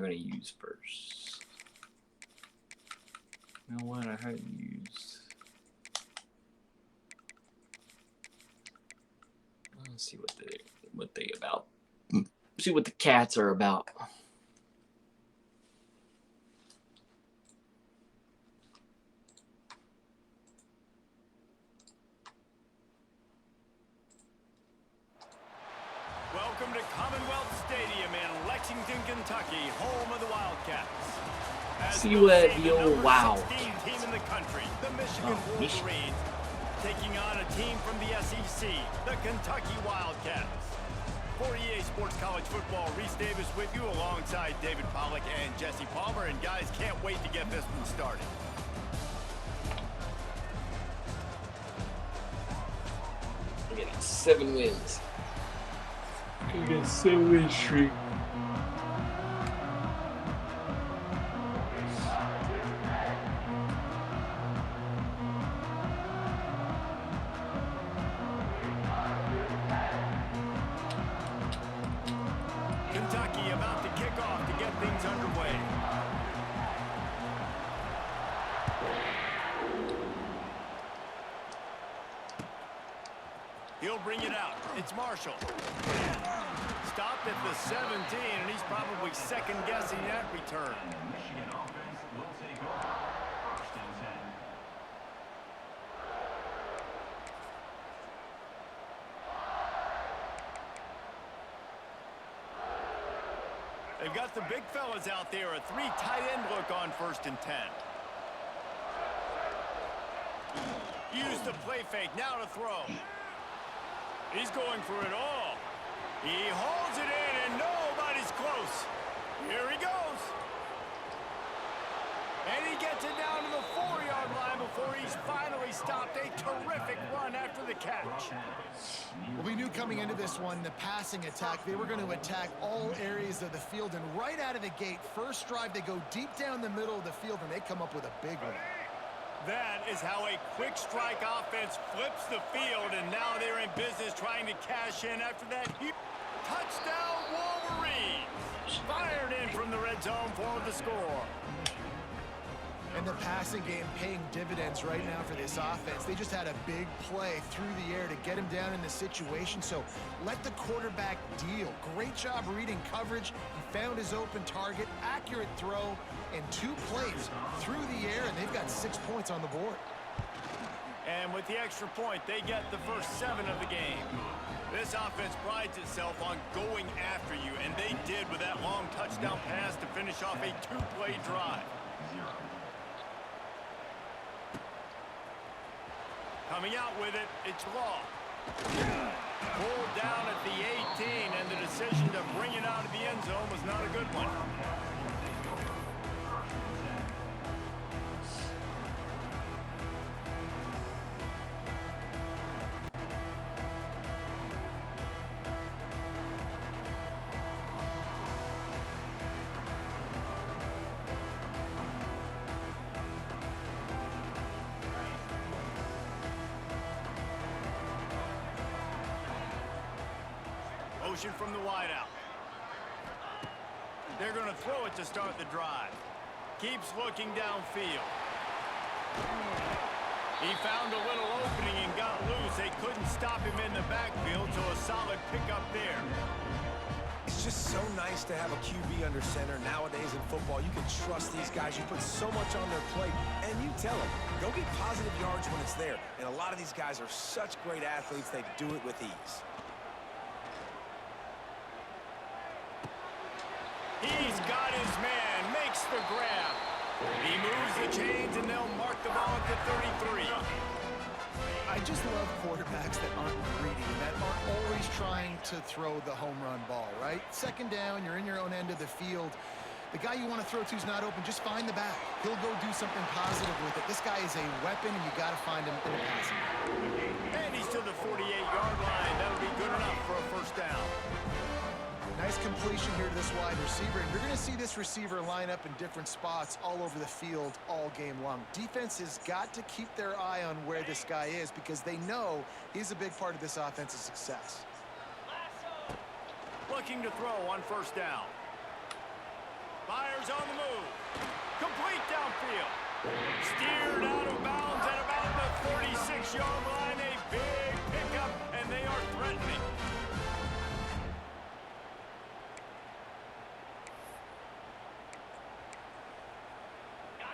going to use first? You know what? I haven't used. Let's see what they about. See what the cats are about. Welcome to Commonwealth Stadium in Lexington, Kentucky, home of the Wildcats. See what the old Wow. Team in the country, the Michigan Wolverines, taking on a team from the SEC, the Kentucky Wildcats. For EA Sports College Football, Reese Davis with you alongside David Pollack and Jesse Palmer. And guys, can't wait to get this one started. We got 7 wins. We got 7-win streak. Kentucky about to kick off to get things underway. He'll bring it out. It's Marshall. Stopped at the 17, and he's probably second-guessing that return. Michigan offense will take over. 1st and 10. They've got the big fellas out there. A 3 tight end look on 1st and 10. Use the play fake. Now to throw. He's going for it all. He holds it in, and nobody's close. Here he goes. And he gets it down to the 4-yard line before he's finally stopped. A terrific run after the catch. Well, we knew coming into this one, the passing attack, they were going to attack all areas of the field. And right out of the gate, first drive, they go deep down the middle of the field, and they come up with a big one. That is how a quick strike offense flips the field, and now they're in business trying to cash in after that. Touchdown, Wolverines! Fired in from the red zone for the score. And the passing game paying dividends right now for this offense. They just had a big play through the air to get him down in the situation. So let the quarterback deal. Great job reading coverage. He found his open target, accurate throw, and 2 plays through the air, and they've got 6 points on the board. And with the extra point, they get the first 7 of the game. This offense prides itself on going after you, and they did with that long touchdown pass to finish off a 2-play drive. Coming out with it, it's Law. Pulled down at the 18, and the decision to bring it out of the end zone was not a good one. Motion from the wideout. They're going to throw it to start the drive. Keeps looking downfield. He found a little opening and got loose. They couldn't stop him in the backfield, so a solid pickup there. It's just so nice to have a QB under center. Nowadays in football, you can trust these guys. You put so much on their plate, and you tell them, go get positive yards when it's there. And a lot of these guys are such great athletes, they do it with ease. He's got his man, makes the grab. He moves the chains, and they'll mark the ball at the 33. I just love quarterbacks that aren't greedy, that aren't always trying to throw the home run ball, right? 2nd down, you're in your own end of the field. The guy you want to throw to is not open. Just find the back. He'll go do something positive with it. This guy is a weapon, and you got to find him in the passing game. And he's to the 48-yard line. That'll be good enough for a 1st down. Nice completion here to this wide receiver. And you're going to see this receiver line up in different spots all over the field all game long. Defense has got to keep their eye on where this guy is because they know he's a big part of this offense's success. Looking to throw on 1st down. Fires on the move. Complete downfield. Steered out of bounds at about the 36-yard line. A big pickup, and they are threatening.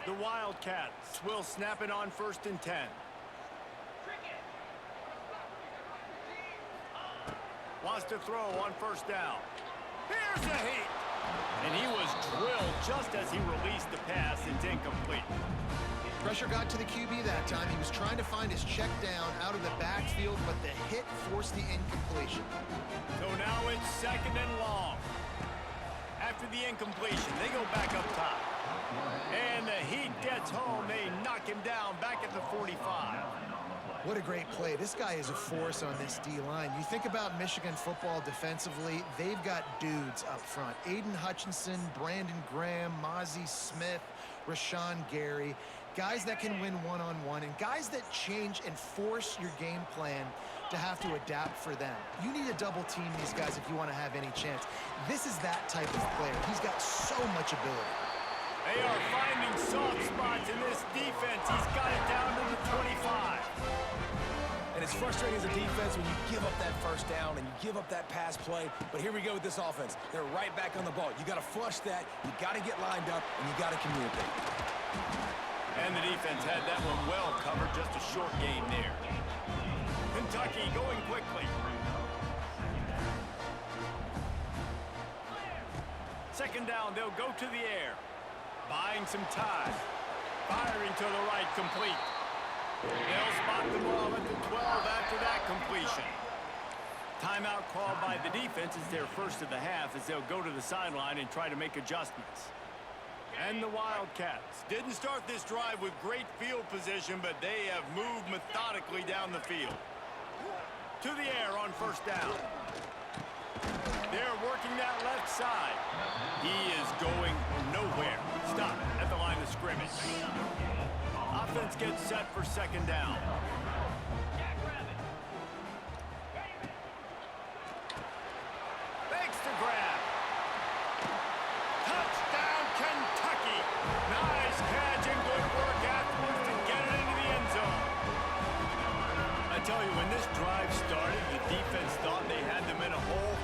The Wildcats will snap it on 1st and 10. Wants to throw on 1st down. Here's a heat. And he was drilled just as he released the pass. It's incomplete. Pressure got to the QB that time. He was trying to find his check down out of the backfield, but the hit forced the incompletion. So now it's 2nd and long. After the incompletion, they go back up top. And the Heat gets home. They knock him down back at the 45. What a great play. This guy is a force on this D-line. You think about Michigan football defensively, they've got dudes up front. Aiden Hutchinson, Brandon Graham, Mozzie Smith, Rashawn Gary. Guys that can win one-on-one and guys that change and force your game plan to have to adapt for them. You need to double team these guys if you want to have any chance. This is that type of player. He's got so much ability. They are finding soft spots in this defense. He's got it down to the 25. And it's frustrating as a defense when you give up that 1st down and you give up that pass play. But here we go with this offense. They're right back on the ball. You got to flush that. You got to get lined up, and you got to communicate. And the defense had that one well covered. Just a short gain there. Kentucky going quickly. 2nd down, they'll go to the air. Buying some time. Firing to the right, complete. They'll spot the ball at the 12 after that completion. Timeout called by the defense is their first of the half as they'll go to the sideline and try to make adjustments. And the Wildcats didn't start this drive with great field position, but they have moved methodically down the field. To the air on 1st down. They're working that left side. He is going nowhere. Stop at the line of scrimmage. Offense gets set for 2nd down. Makes the grab. Touchdown, Kentucky. Nice catch and good work afterwards to get it into the end zone. I tell you, when this drive started, the defense thought they had them in a hole.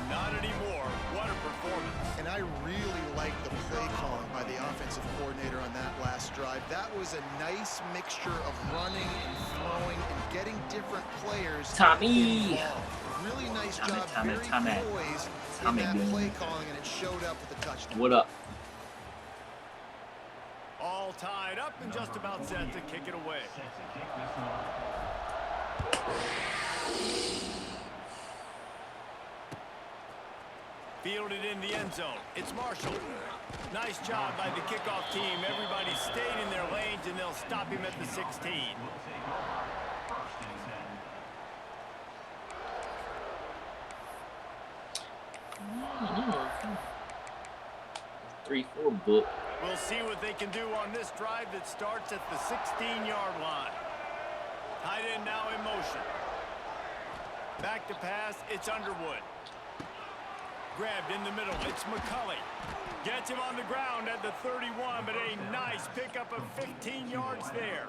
Not anymore. What a performance. And I really like the play calling by the offensive coordinator on that last drive. That was a nice mixture of running and throwing and getting different players Tommy. involved. Really nice job, Tommy. very poised in that play calling, and it showed up with the touchdown. What up? All tied up and just about set to kick it away. Fielded in the end zone. It's Marshall. Nice job by the kickoff team. Everybody stayed in their lanes, and they'll stop him at the 16. 3-4 book. We'll see what they can do on this drive that starts at the 16-yard line. Tight end now in motion. Back to pass. It's Underwood. Grabbed in the middle. It's McCulley. Gets him on the ground at the 31, but a nice pickup of 15 yards there.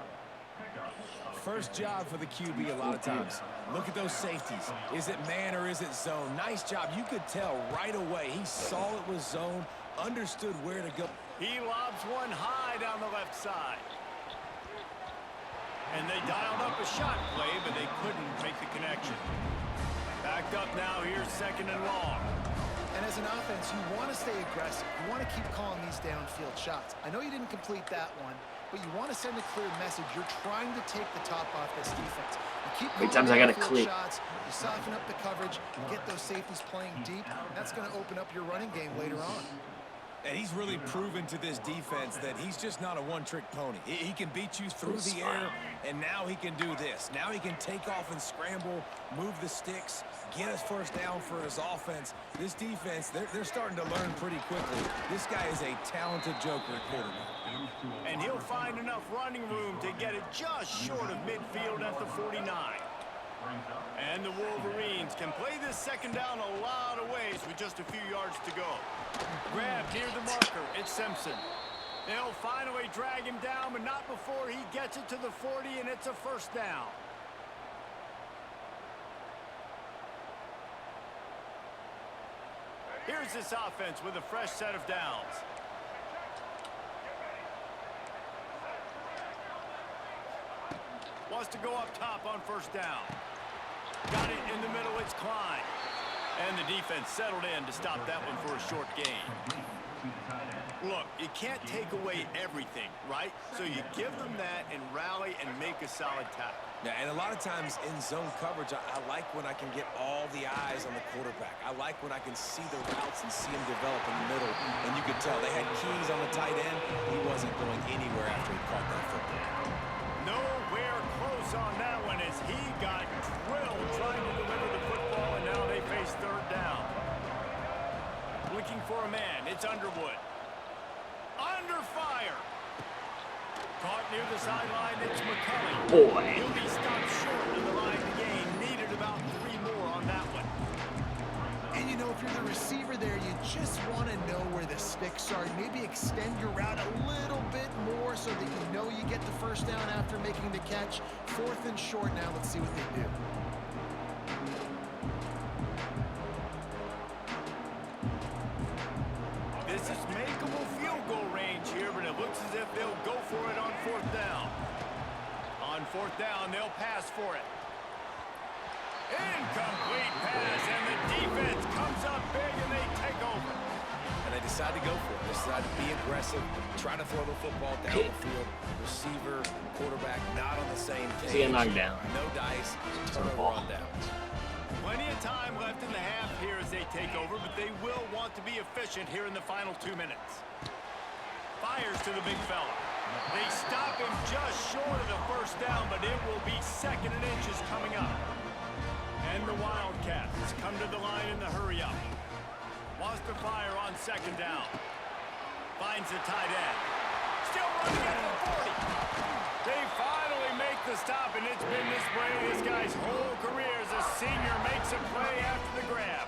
First job for the QB a lot of times. Look at those safeties. Is it man or is it zone? Nice job. You could tell right away. He saw it was zone, understood where to go. He lobs one high down the left side. And they dialed up a shot play, but they couldn't make the connection. Backed up now. Here's 2nd and long. And as an offense, you want to stay aggressive. You want to keep calling these downfield shots. I know you didn't complete that one, but you want to send a clear message. You're trying to take the top off this defense. You keep How many times I gotta click? shots, you soften up the coverage, you get those safeties playing deep. That's going to open up your running game later on. And he's really proven to this defense that he's just not a one-trick pony. He can beat you through the air, and now he can do this. Now he can take off and scramble, move the sticks, get us 1st down for his offense. This defense, they're starting to learn pretty quickly. This guy is a talented joker at quarterback. And he'll find enough running room to get it just short of midfield at the 49. And the Wolverines can play this second down a lot of ways with just a few yards to go. Grabbed near the marker. It's Simpson. They'll finally drag him down, but not before he gets it to the 40, and it's a first down. Here's this offense with a fresh set of downs. Wants to go up top on first down. Got it in the middle, it's Klein. And the defense settled in to stop that one for a short gain. Look, you can't take away everything, right? So you give them that and rally and make a solid tackle. Yeah, and a lot of times in zone coverage, I like when I can get all the eyes on the quarterback. I like when I can see the routes and see him develop in the middle. And you could tell they had keys on the tight end. He wasn't going anywhere after he caught that football. Nowhere close on that one as he got drilled trying to deliver the football, and now they face third down. Looking for a man. It's Underwood. Under fire. Caught near the sideline. It's McCulley. Boy. He'll be stopped short of the line to gain. Needed about 3 more on that one. And you know, if you're the receiver there, you just want to know where the sticks are. Maybe extend your route a little bit more so that you know you get the first down after making the catch. 4th and short now. Let's see what they do. This is makeable field goal range here, but it looks as if they'll go for it on 4th down. On 4th down, they'll pass for it. Incomplete pass, and the defense comes up big, and they take over. And they decide to go for it. They decide to be aggressive, try to throw the football down the field. Receiver, quarterback, not on the same page. See a knockdown. No dice, turnover on downs. Plenty of time left in the half here as they take over, but they will want to be efficient here in the final 2 minutes. Fires to the big fella. They stop him just short of the first down, but it will be 2nd and inches coming up. And the Wildcats come to the line in the hurry-up. Wants to fire on 2nd down. Finds the tight end. Still running at the 40. They finally make the stop, and it's been this way this guy's whole career as a senior makes a play after the grab.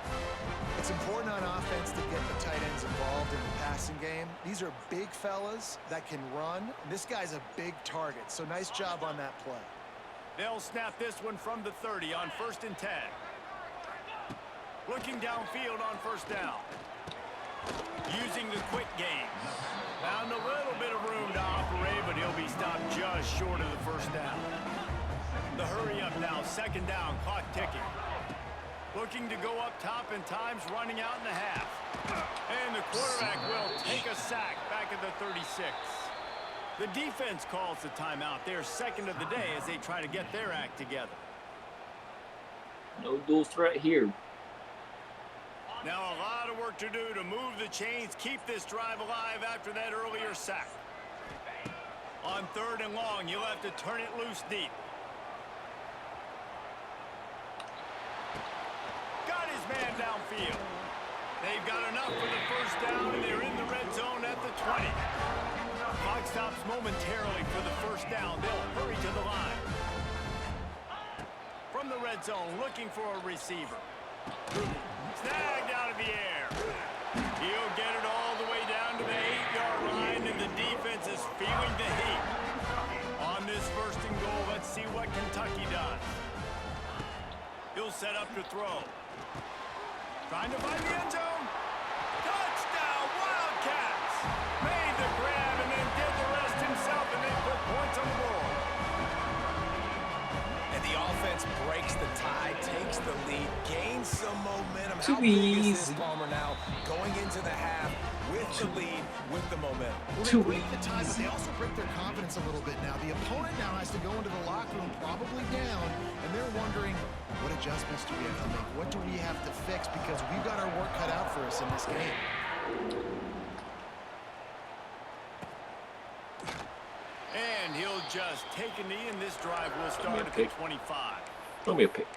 It's important on offense to get the tight ends involved in the passing game. These are big fellas that can run. This guy's a big target, so nice job on that play. They'll snap this one from the 30 on 1st and 10. Looking downfield on 1st down. Using the quick game. Found a little bit of room to operate, but he'll be stopped just short of the first down. The hurry up now, 2nd down, clock ticking. Looking to go up top, and time's running out in the half. And the quarterback will take a sack back at the 36. The defense calls the timeout. They're 2nd of the day as they try to get their act together. No dual threat here. Now a lot of work to do to move the chains, keep this drive alive after that earlier sack. On 3rd and long, you'll have to turn it loose deep. Got his man downfield. They've got enough for the first down, and they're in the red zone at the 20. Clock stops momentarily for the first down. They'll hurry to the line. From the red zone, looking for a receiver. Snagged out of the air. He'll get it all the way down to the 8-yard line, and the defense is feeling the heat. On this 1st and goal, let's see what Kentucky does. He'll set up to throw. Trying to find the end zone. Touchdown, Wildcats! Made the grab and then did the rest himself, and they put points on the board. And the offense breaks the tie, takes the lead, gains some momentum. Too How big is easy. this, Palmer, now? Going into the half with the lead, with the momentum. Well, they break the tie, but they also break their confidence a little bit now. The opponent now has to go into the locker room probably down, and they're wondering, what adjustments do we have to make? What do we have to fix? Because we've got our work cut out for us in this game. And he'll just take a knee, and this drive will start at the 25. Throw me a pick.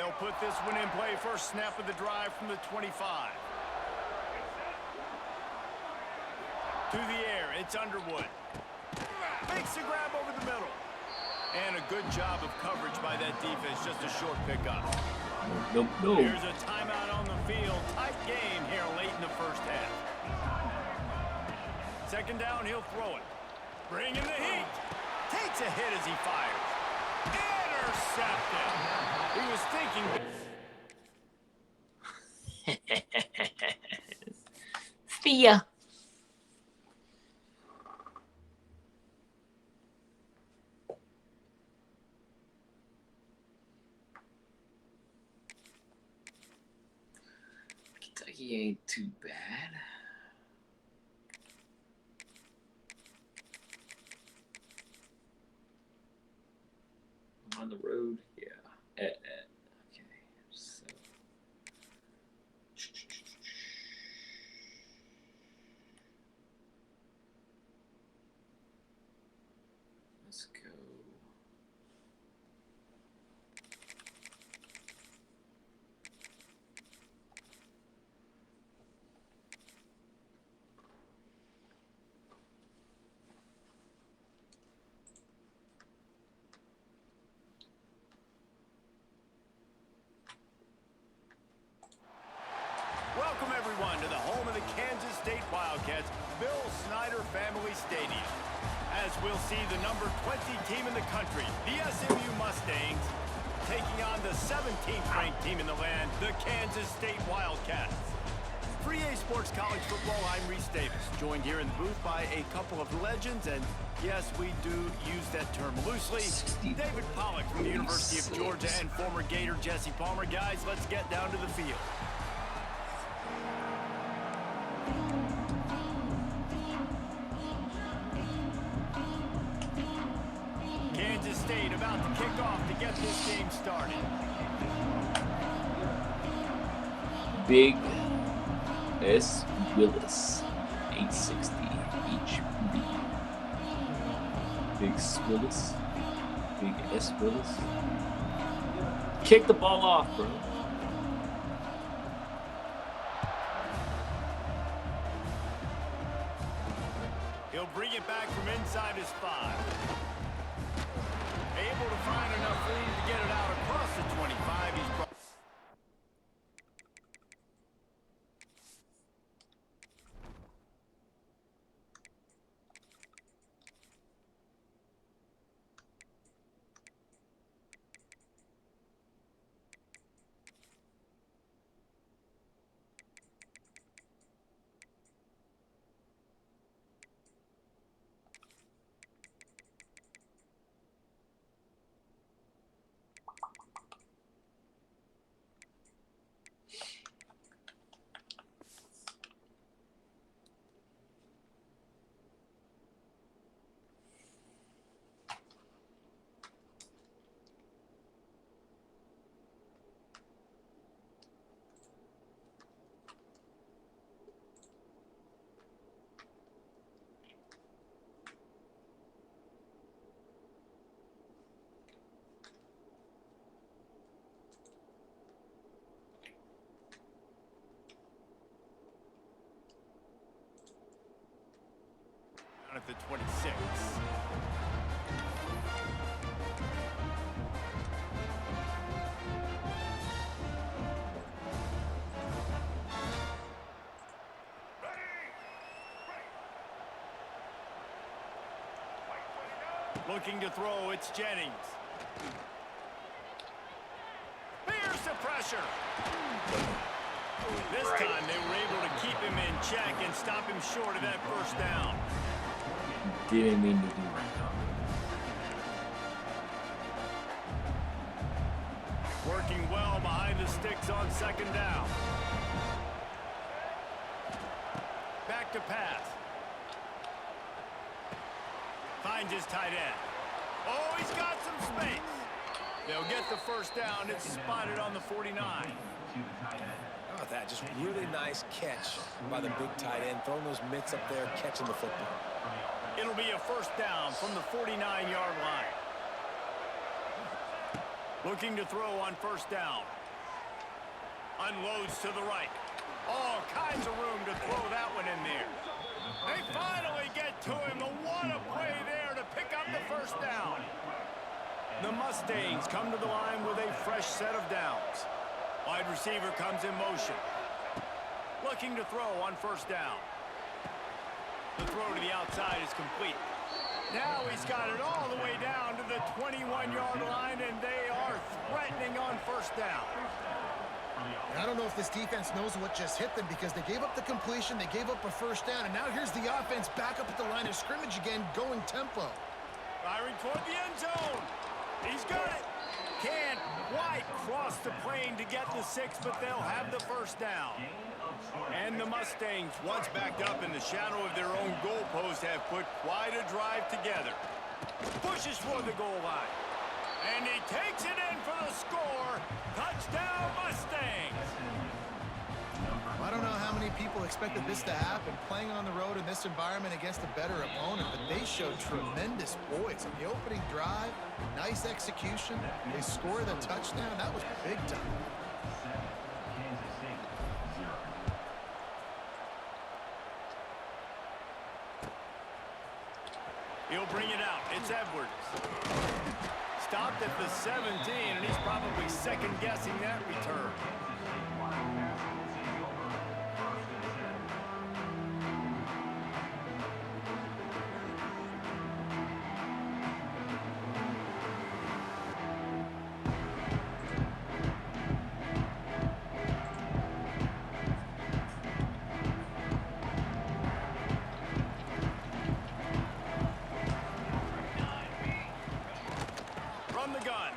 They'll put this one in play. First snap of the drive from the 25. To the air, it's Underwood. Makes a grab over the middle. And a good job of coverage by that defense. Just a short pickup. Nope. Here's a timeout on the field. Tight game here late in the first half. Second down, he'll throw it. Bringing the heat. Takes a hit as he fires. Intercepted. He was thinking. See ya. Kentucky ain't too bad. On the road, yeah. Okay, so let's go. Welcome, everyone, to the home of the Kansas State Wildcats, Bill Snyder Family Stadium. As we'll see, the number 20 team in the country, the SMU Mustangs, taking on the 17th ranked team in the land, the Kansas State Wildcats. For EA Sports College Football, I'm Reese Davis, joined here in the booth by a couple of legends, and yes, we do use that term loosely. David Pollack from the University of Georgia and former Gator Jesse Palmer. Guys, let's get down to the field. Kansas State about to kick off to get this game started. Big S. Willis, 860 HB. Big Willis. Big S. Willis. Kick the ball off, bro. He'll bring it back from inside his 5. Able to find enough room to get it out across the 25. He's brought at the 26. Looking to throw, it's Jennings. Here's the pressure. This time they were able to keep him in check and stop him short of that first down. Didn't mean to do that. Working well behind the sticks on second down. Back to pass. Finds his tight end. Oh, he's got some space. They'll get the first down. It's spotted on the 49. How about that? Just really nice catch by the big tight end. Throwing those mitts up there, catching the football. It'll be a first down from the 49-yard line. Looking to throw on first down. Unloads to the right. All kinds of room to throw that one in there. They finally get to him. What a play there to pick up the first down. The Mustangs come to the line with a fresh set of downs. Wide receiver comes in motion. Looking to throw on first down. The throw to the outside is complete. Now he's got it all the way down to the 21-yard line, and they are threatening on first down. I don't know if this defense knows what just hit them because they gave up the completion, they gave up a first down, and now here's the offense back up at the line of scrimmage again, going tempo. Firing toward the end zone. He's got it. Can't quite cross the plane to get the 6, but they'll have the first down. And the Mustangs, once backed up in the shadow of their own goalpost, have put quite a drive together. Pushes for the goal line. And he takes it in for the score. Touchdown, Mustangs. I don't know how many people expected this to happen, playing on the road in this environment against a better opponent, but they showed tremendous poise on the opening drive. Nice execution. They scored a touchdown. That was big time. He'll bring it out. It's Edwards. Stopped at the 17, and he's probably second-guessing that return.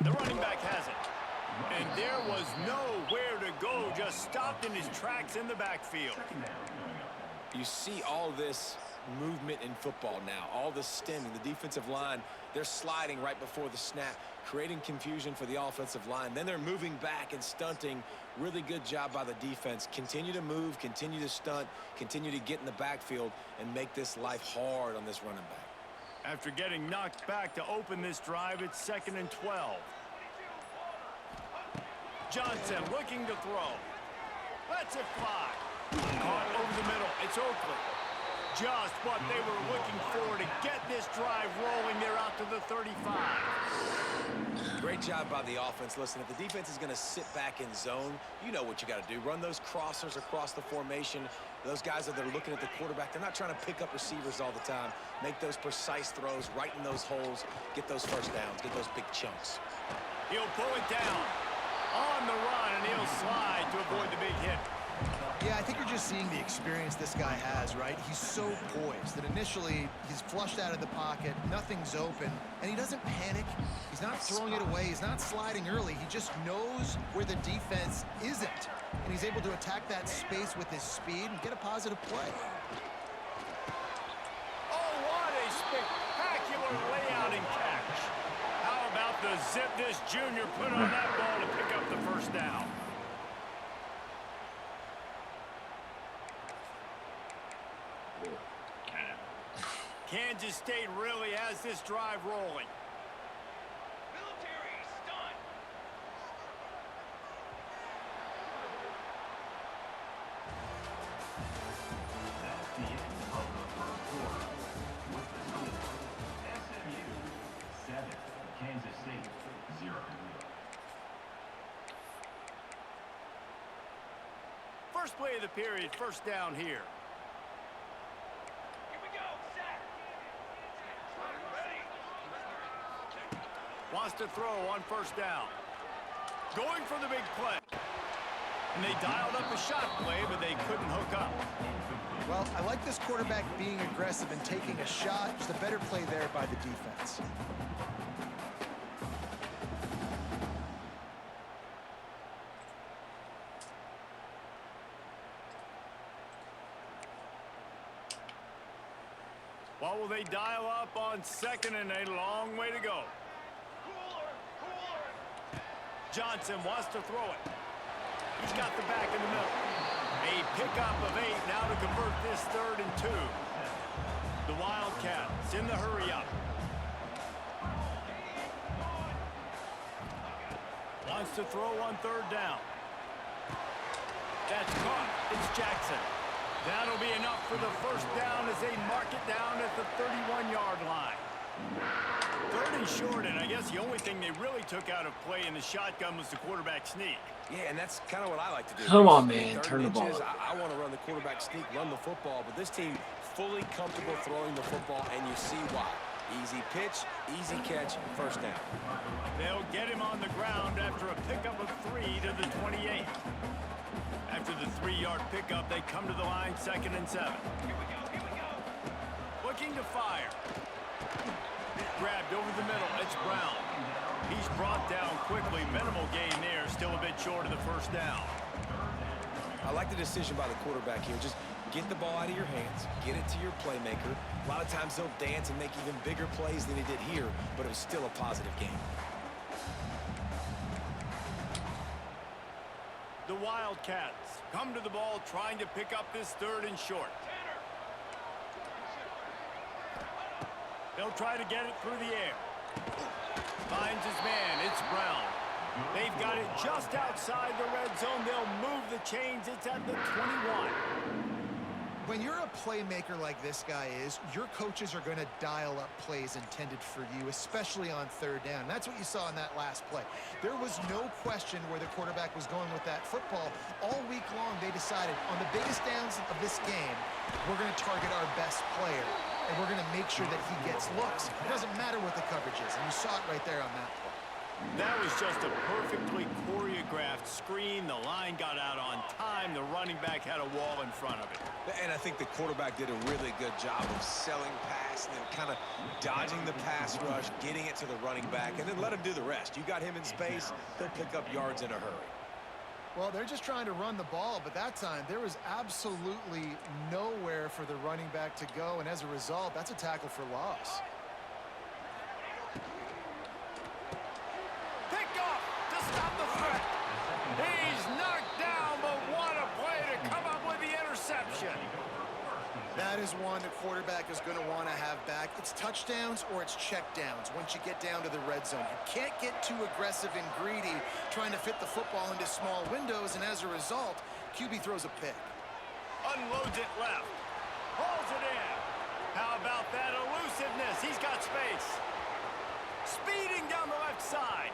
The running back has it. And there was nowhere to go, just stopped in his tracks in the backfield. You see all this movement in football now, all the stemming, the defensive line, they're sliding right before the snap, creating confusion for the offensive line. Then they're moving back and stunting. Really good job by the defense. Continue to move, continue to stunt, continue to get in the backfield and make this life hard on this running back. After getting knocked back to open this drive, it's 2nd and 12. Johnson looking to throw. Lets it fly. Caught over the middle. It's Oakland. Just what they were looking for to get this drive rolling. They're out to the 35. Great job by the offense. Listen, if the defense is going to sit back in zone, you know what you got to do. Run those crossers across the formation. Those guys that are looking at the quarterback, they're not trying to pick up receivers all the time. Make those precise throws right in those holes. Get those first downs. Get those big chunks. He'll pull it down on the run, and he'll slide to avoid the big hit. Yeah, I think you're just seeing the experience this guy has, right? He's so poised that initially he's flushed out of the pocket, nothing's open, and he doesn't panic. He's not throwing it away. He's not sliding early. He just knows where the defense isn't, and he's able to attack that space with his speed and get a positive play. Oh, what a spectacular layout and catch. How about the zip this junior put on that ball to pick up the first down? Kansas State really has this drive rolling. Military stunt. That's the end of the first quarter. With the score, SMU 7, Kansas State 0. First play of the period, first down here. Wants to throw on first down. Going for the big play. And they dialed up a shot play, but they couldn't hook up. Well, I like this quarterback being aggressive and taking a shot. Just a better play there by the defense. What will they dial up on second, and a long way to go? Johnson wants to throw it. He's got the back in the middle. A pickup of 8 now to convert this 3rd and 2. The Wildcats in the hurry up. Wants to throw on third down. That's caught. It's Jackson. That'll be enough for the first down as they mark it down at the 31-yard line. Third and short, and I guess the only thing they really took out of play in the shotgun was the quarterback sneak. Yeah, and that's kind of what I like to do. Come on, man. Turn the ball. I want to run the quarterback sneak, run the football, but this team fully comfortable throwing the football, and you see why. Easy pitch, easy catch, first down. They'll get him on the ground after a pickup of 3 to the 28. After the 3-yard pickup, they come to the line, 2nd and 7. Looking to fire. Grabbed over the middle. It's Brown. He's brought down quickly. Minimal gain there. Still a bit short of the first down. I like the decision by the quarterback here. Just get the ball out of your hands. Get it to your playmaker. A lot of times they'll dance and make even bigger plays than he did here, but it was still a positive game. The Wildcats come to the ball trying to pick up this 3rd and short. They'll try to get it through the air. Finds his man. It's Brown. They've got it just outside the red zone. They'll move the chains. It's at the 21. When you're a playmaker like this guy is, your coaches are going to dial up plays intended for you, especially on third down. That's what you saw in that last play. There was no question where the quarterback was going with that football. All week long, they decided on the biggest downs of this game, we're going to target our best player, and we're going to make sure that he gets looks. It doesn't matter what the coverage is, and you saw it right there on that play. That was just a perfectly choreographed screen. The line got out on time. The running back had a wall in front of it. And I think the quarterback did a really good job of selling pass and then kind of dodging the pass rush, getting it to the running back, and then let him do the rest. You got him in space, he'll pick up yards in a hurry. Well, they're just trying to run the ball, but that time there was absolutely nowhere for the running back to go, and as a result, that's a tackle for loss. Stop the threat. He's knocked down, but what a play to come up with the interception. That is one the quarterback is going to want to have back. It's touchdowns or it's checkdowns once you get down to the red zone. You can't get too aggressive and greedy trying to fit the football into small windows, and as a result, QB throws a pick. Unloads it left. Hauls it in. How about that elusiveness? He's got space. Speeding down the left side.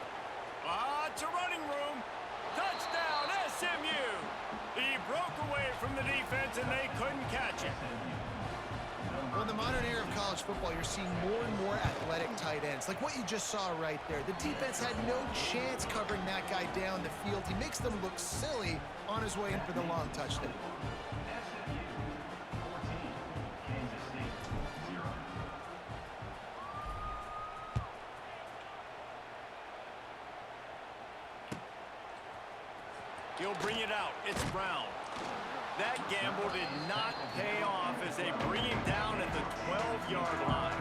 Lots of running room. Touchdown, SMU. He broke away from the defense, and they couldn't catch it. Well, in the modern era of college football, you're seeing more and more athletic tight ends, like what you just saw right there. The defense had no chance covering that guy down the field. He makes them look silly on his way in for the long touchdown. He'll bring it out. It's Brown. That gamble did not pay off as they bring him down at the 12-yard line.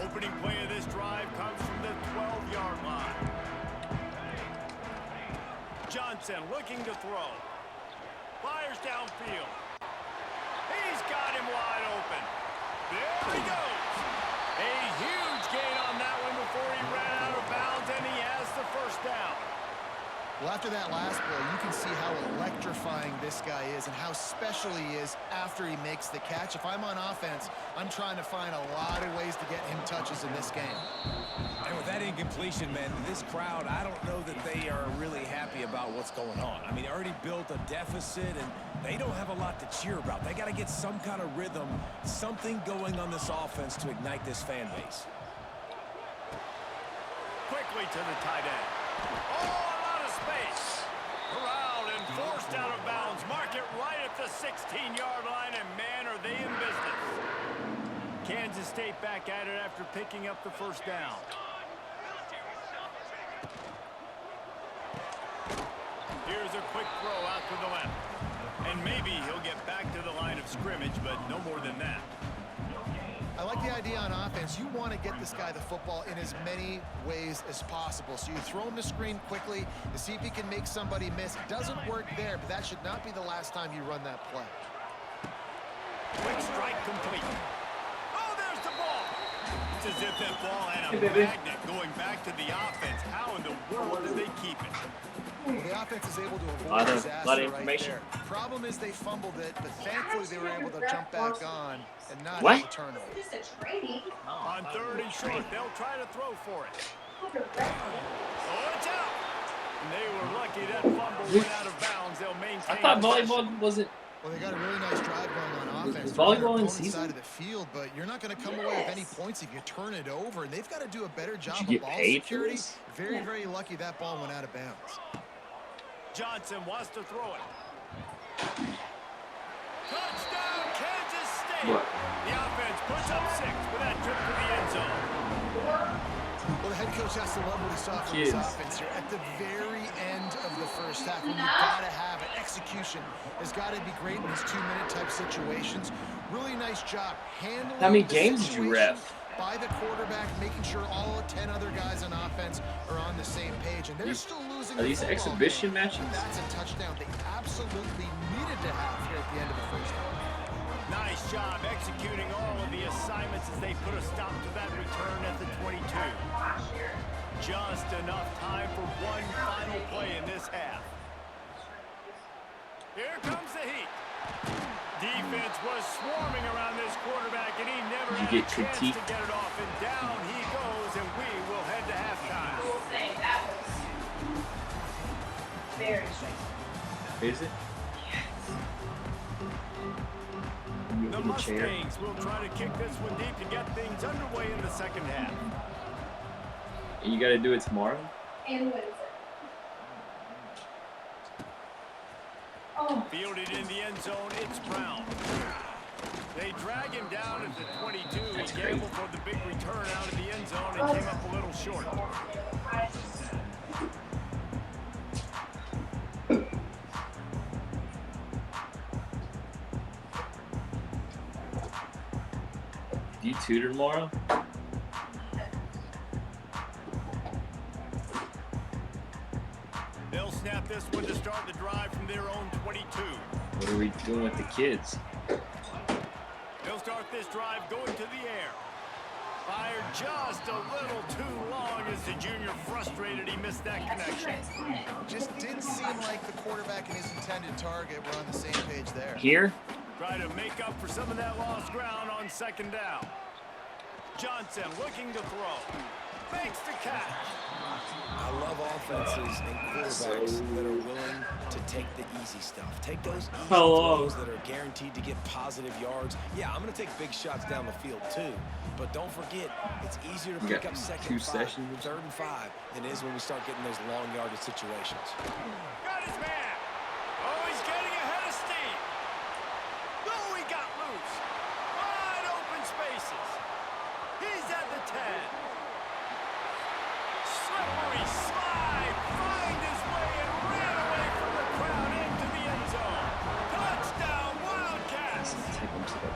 Opening play of this drive comes from the 12-yard line. Johnson looking to throw. Fires downfield. He's got him wide open. There he goes. A huge gain on that one before he ran out of bounds, and he has the first down. Well, after that last play, you can see how electrifying this guy is and how special he is after he makes the catch. If I'm on offense, I'm trying to find a lot of ways to get him touches in this game. And with that incompletion, man, this crowd, I don't know that they are really happy about what's going on. I mean, they already built a deficit, and they don't have a lot to cheer about. They got to get some kind of rhythm, something going on this offense to ignite this fan base. Quickly to the tight end. Oh, a lot of space. Corralled and forced out of bounds. Mark it right at the 16-yard line, and man, are they in business. Kansas State back at it after picking up the first down. Here's a quick throw out to the left. And maybe he'll get back to the line of scrimmage, but no more than that. I like the idea on offense. You want to get this guy the football in as many ways as possible. So you throw him the screen quickly to see if he can make somebody miss. It doesn't work there, but that should not be the last time you run that play. Quick strike complete. Oh, as if that ball had a magnet going back to the offense. How in the world did they keep it? Well, the offense is able to avoid Lot of disaster right information. there. Problem is they fumbled it, but thankfully they were able to jump back on and not What? have a turnover. On 3rd and short, they'll try to throw for it. Oh, it's out. And they were lucky that fumble went out of bounds. They'll maintain. I thought possession. volleyball wasn't. Well, they got a really nice drive going on offense. Is They're on their volleyball in opponent's season? side of the field, but you're not going to come away with any points if you turn it over. And they've got to do a better job you of get ball paid for security. this? Very, very lucky that ball went out of bounds. Johnson wants to throw it. Touchdown, Kansas State. What? The offense puts up 6 with that trip to the end zone. Well, the head coach has to love what he saw from Kids. this offense here. At the very end of the first half, when you've got to have it, execution has got to be great in these 2-minute type situations. Really nice job handling How many the games did you situation ref? by the quarterback, making sure all 10 other guys on offense are on the same page. And they're still losing Are the these football exhibition game, matches? but that's a touchdown they absolutely needed to have here at the end of the first half. Nice job executing all of the assignments as they put a stop to that return at the 22. Just enough time for one final play in this half. Here comes the heat. Defense was swarming around this quarterback, and he never Did you had get a chance critiqued? to get it off. And down he goes, and we will head to halftime. That was very stressful. Is it? You The in the chair. Mustangs will try to kick this one deep to get things underway in the second half. And you got to do it tomorrow. And what is it? Oh, Fielded in the end zone, it's Brown. They drag him down at the 22. That's He crazy. gambled for the big return out of the end zone and came up a little short. Do you tutor tomorrow? They'll snap this one to start the drive from their own 22. What are we doing with the kids? They'll start this drive going to the air. Fired just a little too long as the junior frustrated. He missed that connection. Just didn't seem like the quarterback and his intended target were on the same page there. Here? Try to make up for some of that lost ground on second down. Johnson looking to throw. Makes the catch. I love offenses and quarterbacks that are willing to take the easy stuff. Take those easy throws that are guaranteed to get positive yards. Yeah, I'm going to take big shots down the field too. But don't forget, it's easier to We pick got up second 2 and 5, sessions. 3rd and 5 than it is when we start getting those long yardage situations. Got his man. Oh, he's getting ahead of steam. Oh, he got loose. Wide open spaces. He's at the 10. Slippery slide. Find his way and ran away from the crowd into the end zone. Touchdown, Wildcats. Take them to the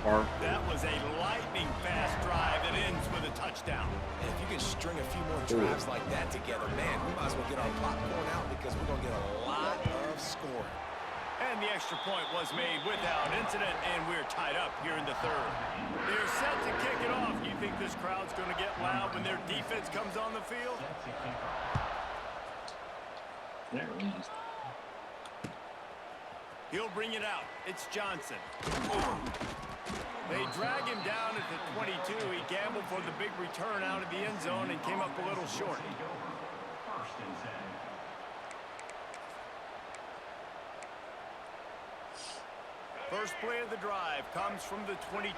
park. That was a lightning fast drive that ends with a touchdown. And if you can string a few more drives like that together, man, we might as well get our popcorn out because we're going to get a lot of scoring. And the extra point was made without incident, and we're tied up here in the 3rd. They're set to kick it off. You think this crowd's going to get loud when their defense comes on the field? Not really. He'll bring it out. It's Johnson. They drag him down at the 22. He gambled for the big return out of the end zone and came up a little short. First and 10. First play of the drive comes from the 22.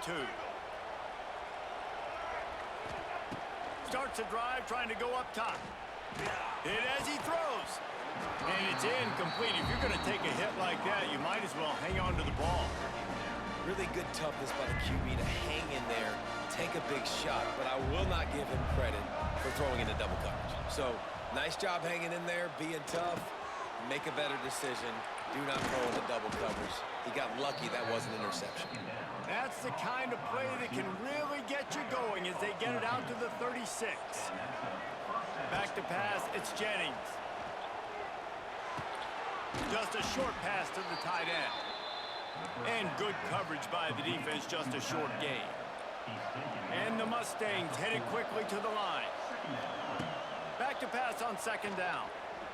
Starts the drive trying to go up top. Hit as he throws. And it's incomplete. If you're going to take a hit like that, you might as well hang on to the ball. Really good toughness by the QB to hang in there, take a big shot, but I will not give him credit for throwing into double coverage. So, nice job hanging in there, being tough, make a better decision. Do not throw into double covers. He got lucky that wasn't an interception. That's the kind of play that can really get you going as they get it out to the 36. Back to pass, it's Jennings. Just a short pass to the tight end. And good coverage by the defense, just a short gain. He's taken And the Mustangs headed quickly to the line. Back to pass on second down.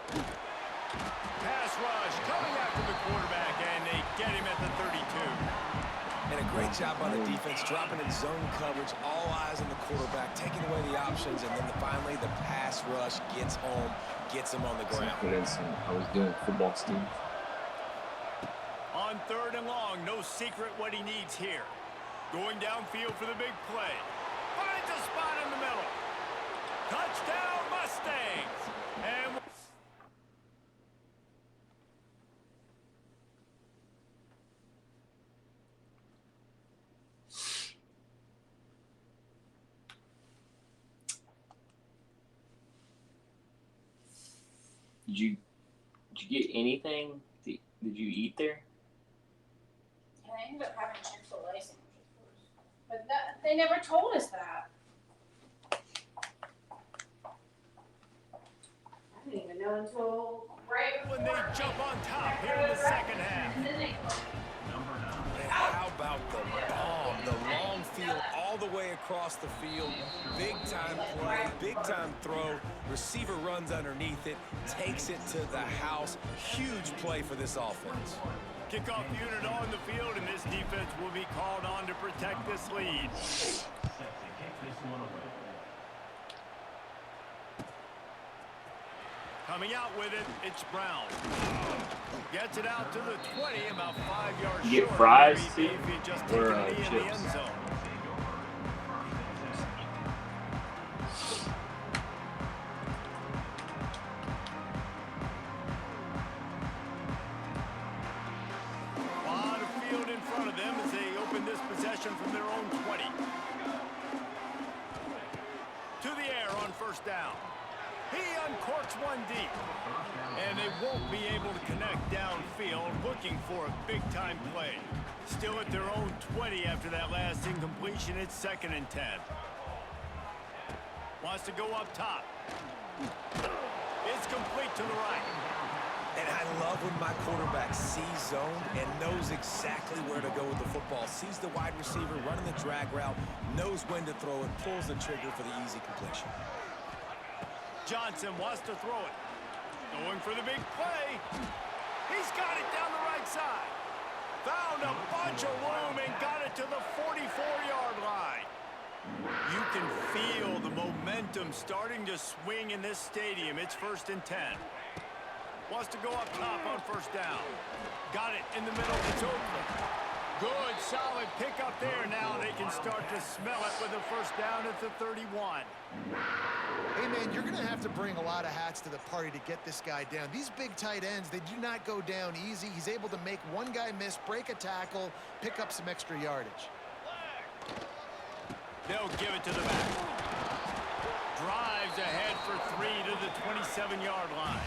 Pass rush coming after the quarterback, and they get him at the 32. And a great job by the defense, dropping in zone coverage, all eyes on the quarterback, taking away the options, and then finally the pass rush gets home, gets him on the ground. I was doing football team. On third and long, no secret what he needs here. Going downfield for the big play. Finds a spot in the middle. Touchdown, Mustangs! And Did you get anything? Did you eat there? Yeah, I ended up having Chick-fil-A sandwiches first. But they never told us that. I didn't even know until right when they jump on top here in the second half. And then they And how about the bomb, the long field all the way across the field, big time play, big time throw, receiver runs underneath it, takes it to the house, huge play for this offense. Kickoff unit on the field, and this defense will be called on to protect this lead. Set to kick this one away. Coming out with it, it's Brown. Gets it out to the 20, about 5 yards You get short. fries, Maybe too? if he just Or, taken it in the chips? end zone. A lot of field in front of them as they open this possession from their own 20. To the air on first down. He uncorks one deep. And they won't be able to connect downfield, looking for a big-time play. Still at their own 20 after that last incompletion. It's 2nd and 10. Wants to go up top. It's complete to the right. And I love when my quarterback sees zone and knows exactly where to go with the football. Sees the wide receiver running the drag route, knows when to throw it, pulls the trigger for the easy completion. Johnson wants to throw it. Going for the big play. He's got it down the right side. Found a bunch of room and got it to the 44-yard line. You can feel the momentum starting to swing in this stadium. It's 1st and 10. Wants to go up top on first down. Got it in the middle. It's open. Good, solid pickup there. Now they can start to smell it with a first down at the 31. Hey, man, you're going to have to bring a lot of hats to the party to get this guy down. These big tight ends, they do not go down easy. He's able to make one guy miss, break a tackle, pick up some extra yardage. They'll give it to the back. Drives ahead for 3 to the 27-yard line.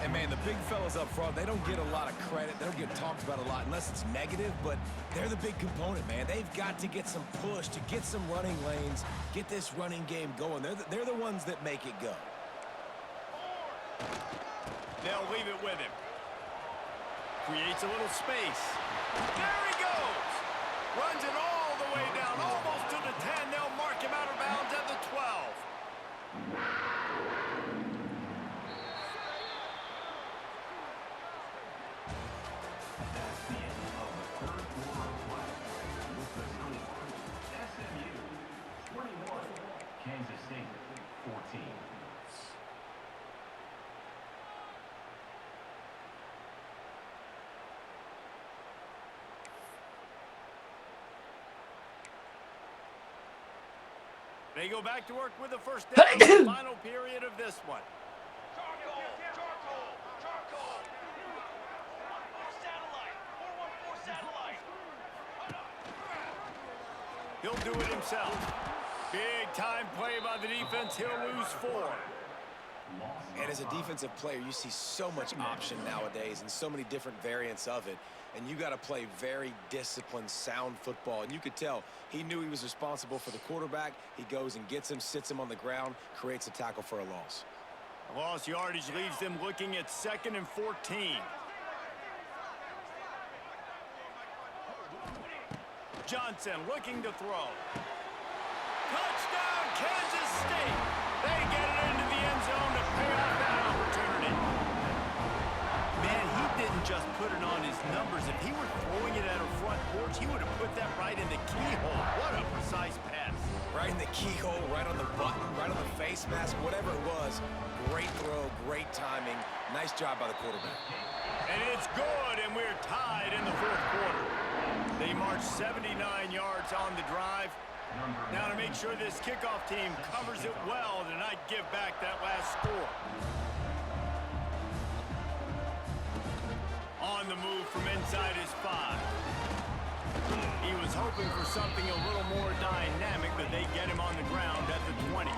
And, man, the big fellas up front, they don't get a lot of credit. They don't get talked about a lot unless it's negative, but they're the big component, man. They've got to get some push, to get some running lanes, get this running game going. They're the ones that make it go. They'll leave it with him. Creates a little space. There he goes. Runs it all the way down, almost to the 10. They'll mark him out of bounds at the 12. That's the end of the third quarter of play. With the score, SMU 21, Kansas State 14. They go back to work with the first down in the final period of this one. He'll do it himself. Big time play by the defense. He'll lose 4. And as a defensive player, you see so much option nowadays and so many different variants of it. And you got to play very disciplined, sound football. And you could tell he knew he was responsible for the quarterback. He goes and gets him, sits him on the ground, creates a tackle for a loss. A lost yardage leaves them looking at 2nd and 14. Johnson looking to throw. Touchdown, Kansas State. They get it into the end zone to pay off that opportunity. Man, he didn't just put it on his numbers. If he were throwing it at a front porch, he would have put that right in the keyhole. What a precise pass. Right in the keyhole, right on the button, right on the face mask, whatever it was. Great throw, great timing. Nice job by the quarterback. And it's good, and we're tied in the fourth quarter. They march 79 yards on the drive. Now to make sure this kickoff team covers it well to not give back that last score. On the move from inside his 5. He was hoping for something a little more dynamic, but they get him on the ground at the 20.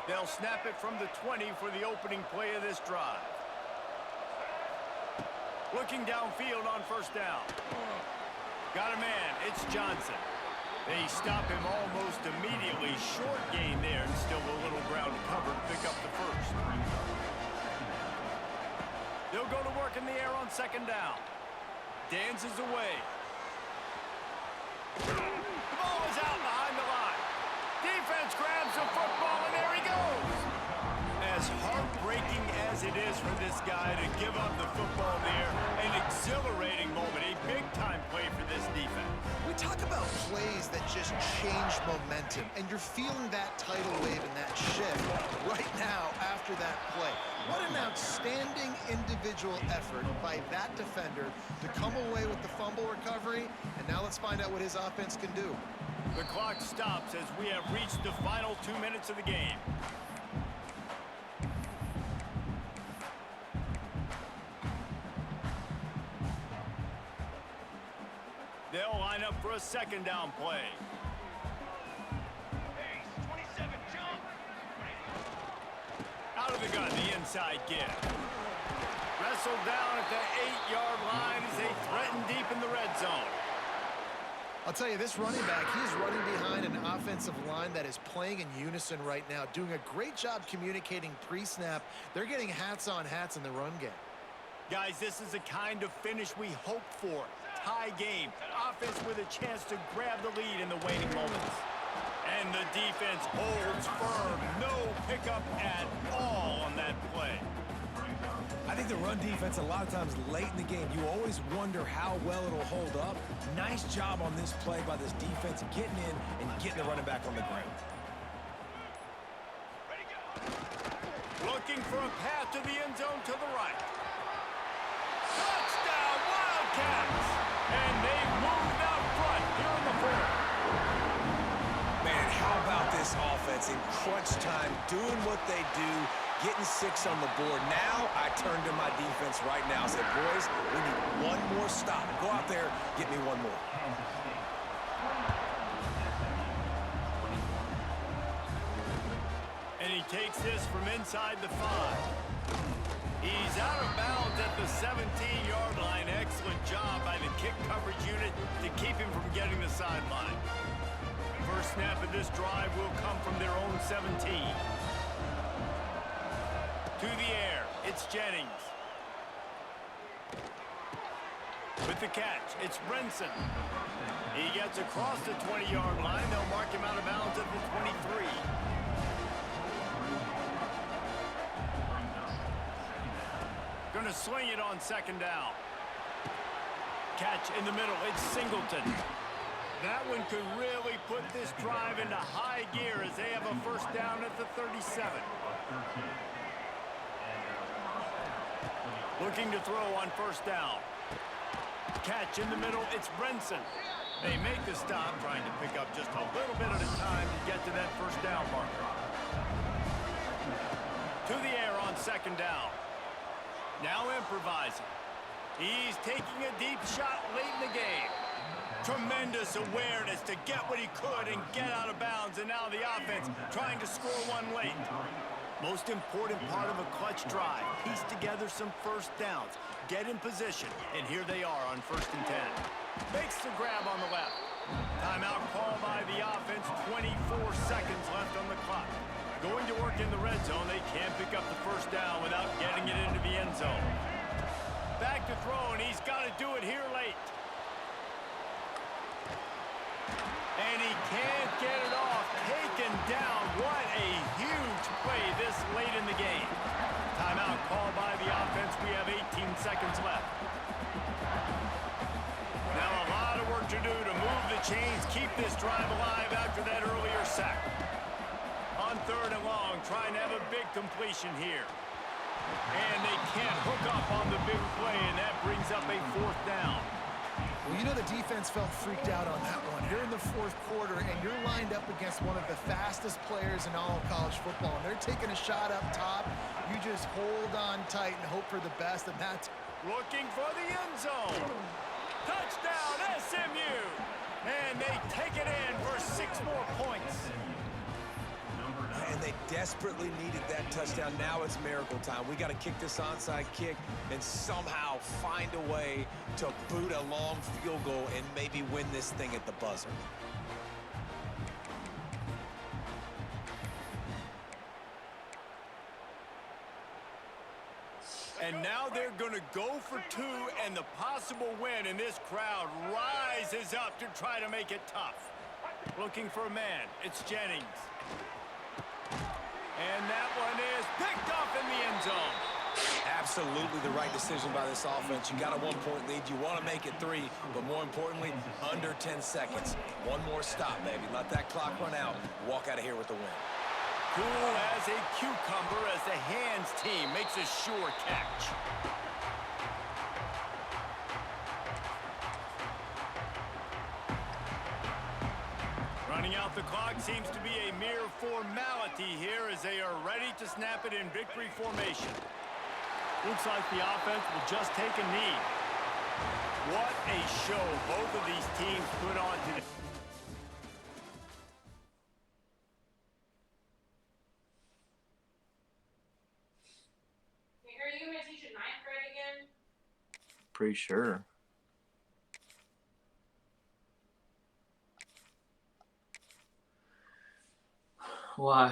They'll snap it from the 20 for the opening play of this drive. Looking downfield on first down. Got a man, it's Johnson. They stop him almost immediately. Short gain there, and still a little ground to cover to pick up the first. They'll go to work in the air on second down. Dances away. The ball is out behind the line. Defense grabs the football, and there he goes. As heartbreaking as it is for this guy to give up the football there, an exhilarating moment, a big-time play for this defense. We talk about plays that just change momentum, and you're feeling that tidal wave and that shift right now after that play. What an outstanding individual effort by that defender to come away with the fumble recovery, and now let's find out what his offense can do. The clock stops as we have reached the final 2 minutes of the game. They'll line up for a second down play. Out of the gun, the inside give. Wrestled down at the 8-yard line as they threaten deep in the red zone. I'll tell you, this running back, he's running behind an offensive line that is playing in unison right now, doing a great job communicating pre-snap. They're getting hats on hats in the run game. Guys, this is the kind of finish we hope for. Tie game. Offense with a chance to grab the lead in the waning moments. And the defense holds firm. No pickup at all on that play. I think the run defense, a lot of times late in the game, you always wonder how well it'll hold up. Nice job on this play by this defense, getting in and getting the running back on the ground. Looking for a path to the end zone to the right. Touchdown, Wildcats! And they've moved out front here in the fourth. Man, how about this offense in crunch time, doing what they do, getting 6 on the board. Now I turn to my defense right now and say, boys, we need one more stop. Go out there, get me one more. And he takes this from inside the 5. He's out of bounds at the 17-yard line. Excellent job by the kick coverage unit to keep him from getting the sideline. First snap of this drive will come from their own 17. To the air, it's Jennings. With the catch, it's Brinson. He gets across the 20-yard line. They'll mark him out of bounds at the 23. Gonna swing it on second down. Catch in the middle, it's Singleton. That one could really put this drive into high gear as they have a first down at the 37. Looking to throw on first down. Catch in the middle, it's Brinson. They make the stop, trying to pick up just a little bit at a time to get to that first down marker. To the air on second down. Now improvising. He's taking a deep shot late in the game. Tremendous awareness to get what he could and get out of bounds, and now the offense trying to score one late. Most important part of a clutch drive, piece together some first downs, get in position, and here they are on 1st and 10. Makes the grab on the left. Timeout called by the offense, 24 seconds left on the clock. Going to work in the red zone, they can't pick up the first down without getting it into the end zone. Back to throw, and he's got to do it here late. And he can't get it off. Taken down. What a huge play this late in the game. Timeout called by the offense. We have 18 seconds left. Now a lot of work to do to move the chains, keep this drive alive after that earlier sack. On 3rd and long, trying to have a big completion here. And they can't hook up on the big play, and that brings up a 4th down. Well, you know the defense felt freaked out on that one. You're in the 4th quarter, and you're lined up against one of the fastest players in all of college football. And they're taking a shot up top. You just hold on tight and hope for the best, and that's... Looking for the end zone. Touchdown, SMU! And they take it in for 6 more points. And they desperately needed that touchdown. Now it's miracle time. We got to kick this onside kick and somehow find a way to boot a long field goal and maybe win this thing at the buzzer. And now they're going to go for 2 and the possible win, and this crowd rises up to try to make it tough. Looking for a man. It's Jennings. And that one is picked off in the end zone. Absolutely the right decision by this offense. You got a 1-point lead. You want to make it 3, but more importantly, under 10 seconds. One more stop, baby. Let that clock run out. Walk out of here with the win. Cool as a cucumber as the hands team makes a sure catch. Running out the clock seems to be a mere formality here as they are ready to snap it in victory formation. Looks like the offense will just take a knee. What a show both of these teams put on today. Hey, are you going to teach at 9th grade again? Pretty sure. Why?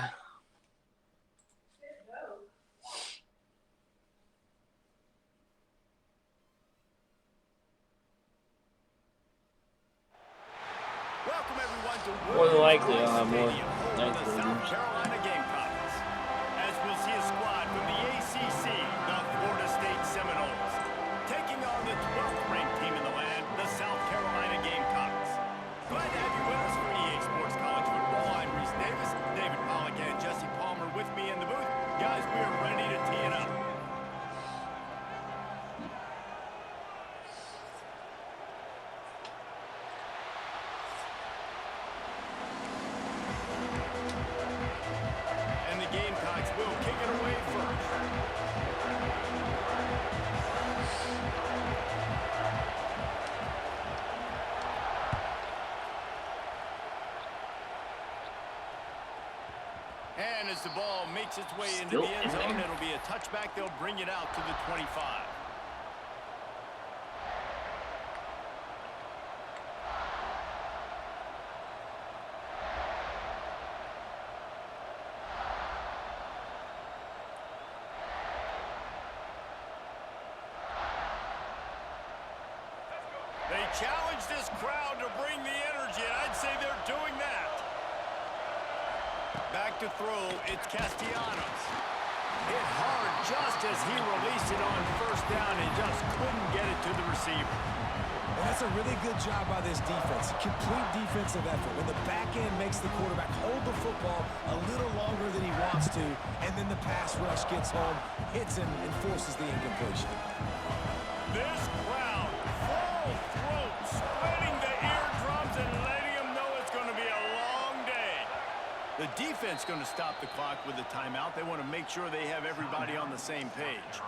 Welcome everyone to More than likely, I'll have more Stadium, home of ninth the graders. South Carolina Gamecocks. As we'll see a squad from the ACC, the Florida State Seminoles, taking on the 12th ranked team in the land, the South Carolina Gamecocks. Glad to have you with us for EA Sports College Football. I'm Reese Davis, David Pollack, and Jesse Palmer with me in the booth. Guys, we are ready to tee it up. And the Gamecocks will kick it away first. And as the ball makes its way into Still the end in zone, there. it'll be a touchback. They'll bring it out to the 25. They challenge this crowd to bring the energy, and I'd say they're doing that. Back to throw, it's Castellanos. Hit hard just as he released it on first down and just couldn't get it to the receiver. And that's a really good job by this defense. Complete defensive effort. When the back end makes the quarterback hold the football a little longer than he wants to, and then the pass rush gets home, hits him, and forces the incompletion. This crowd, full throat, spreading the eardrums and letting them know it's going to be a long day. The defense going to stop the clock with a timeout. They want to make sure they have everybody on the same page.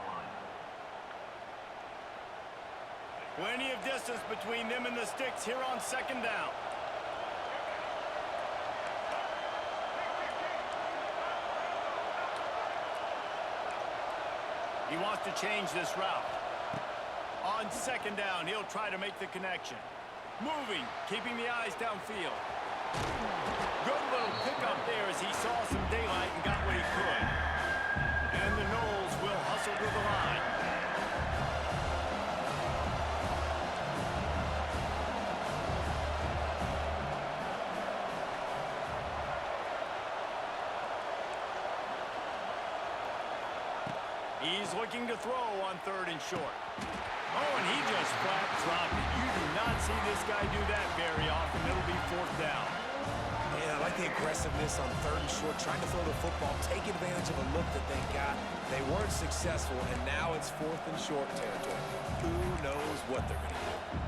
Plenty of distance between them and the sticks here on second down. He wants to change this route. On second down, he'll try to make the connection. Moving, keeping the eyes downfield. Good little pickup there as he saw some daylight and got what he could. And the Knowles will hustle to the line. He's looking to throw on 3rd and short. Oh, and he just flat dropped it. You do not see this guy do that very often. It'll be 4th down. Yeah, I like the aggressiveness on 3rd and short, trying to throw the football, take advantage of a look that they got. They weren't successful, and now it's 4th and short territory. Who knows what they're going to do?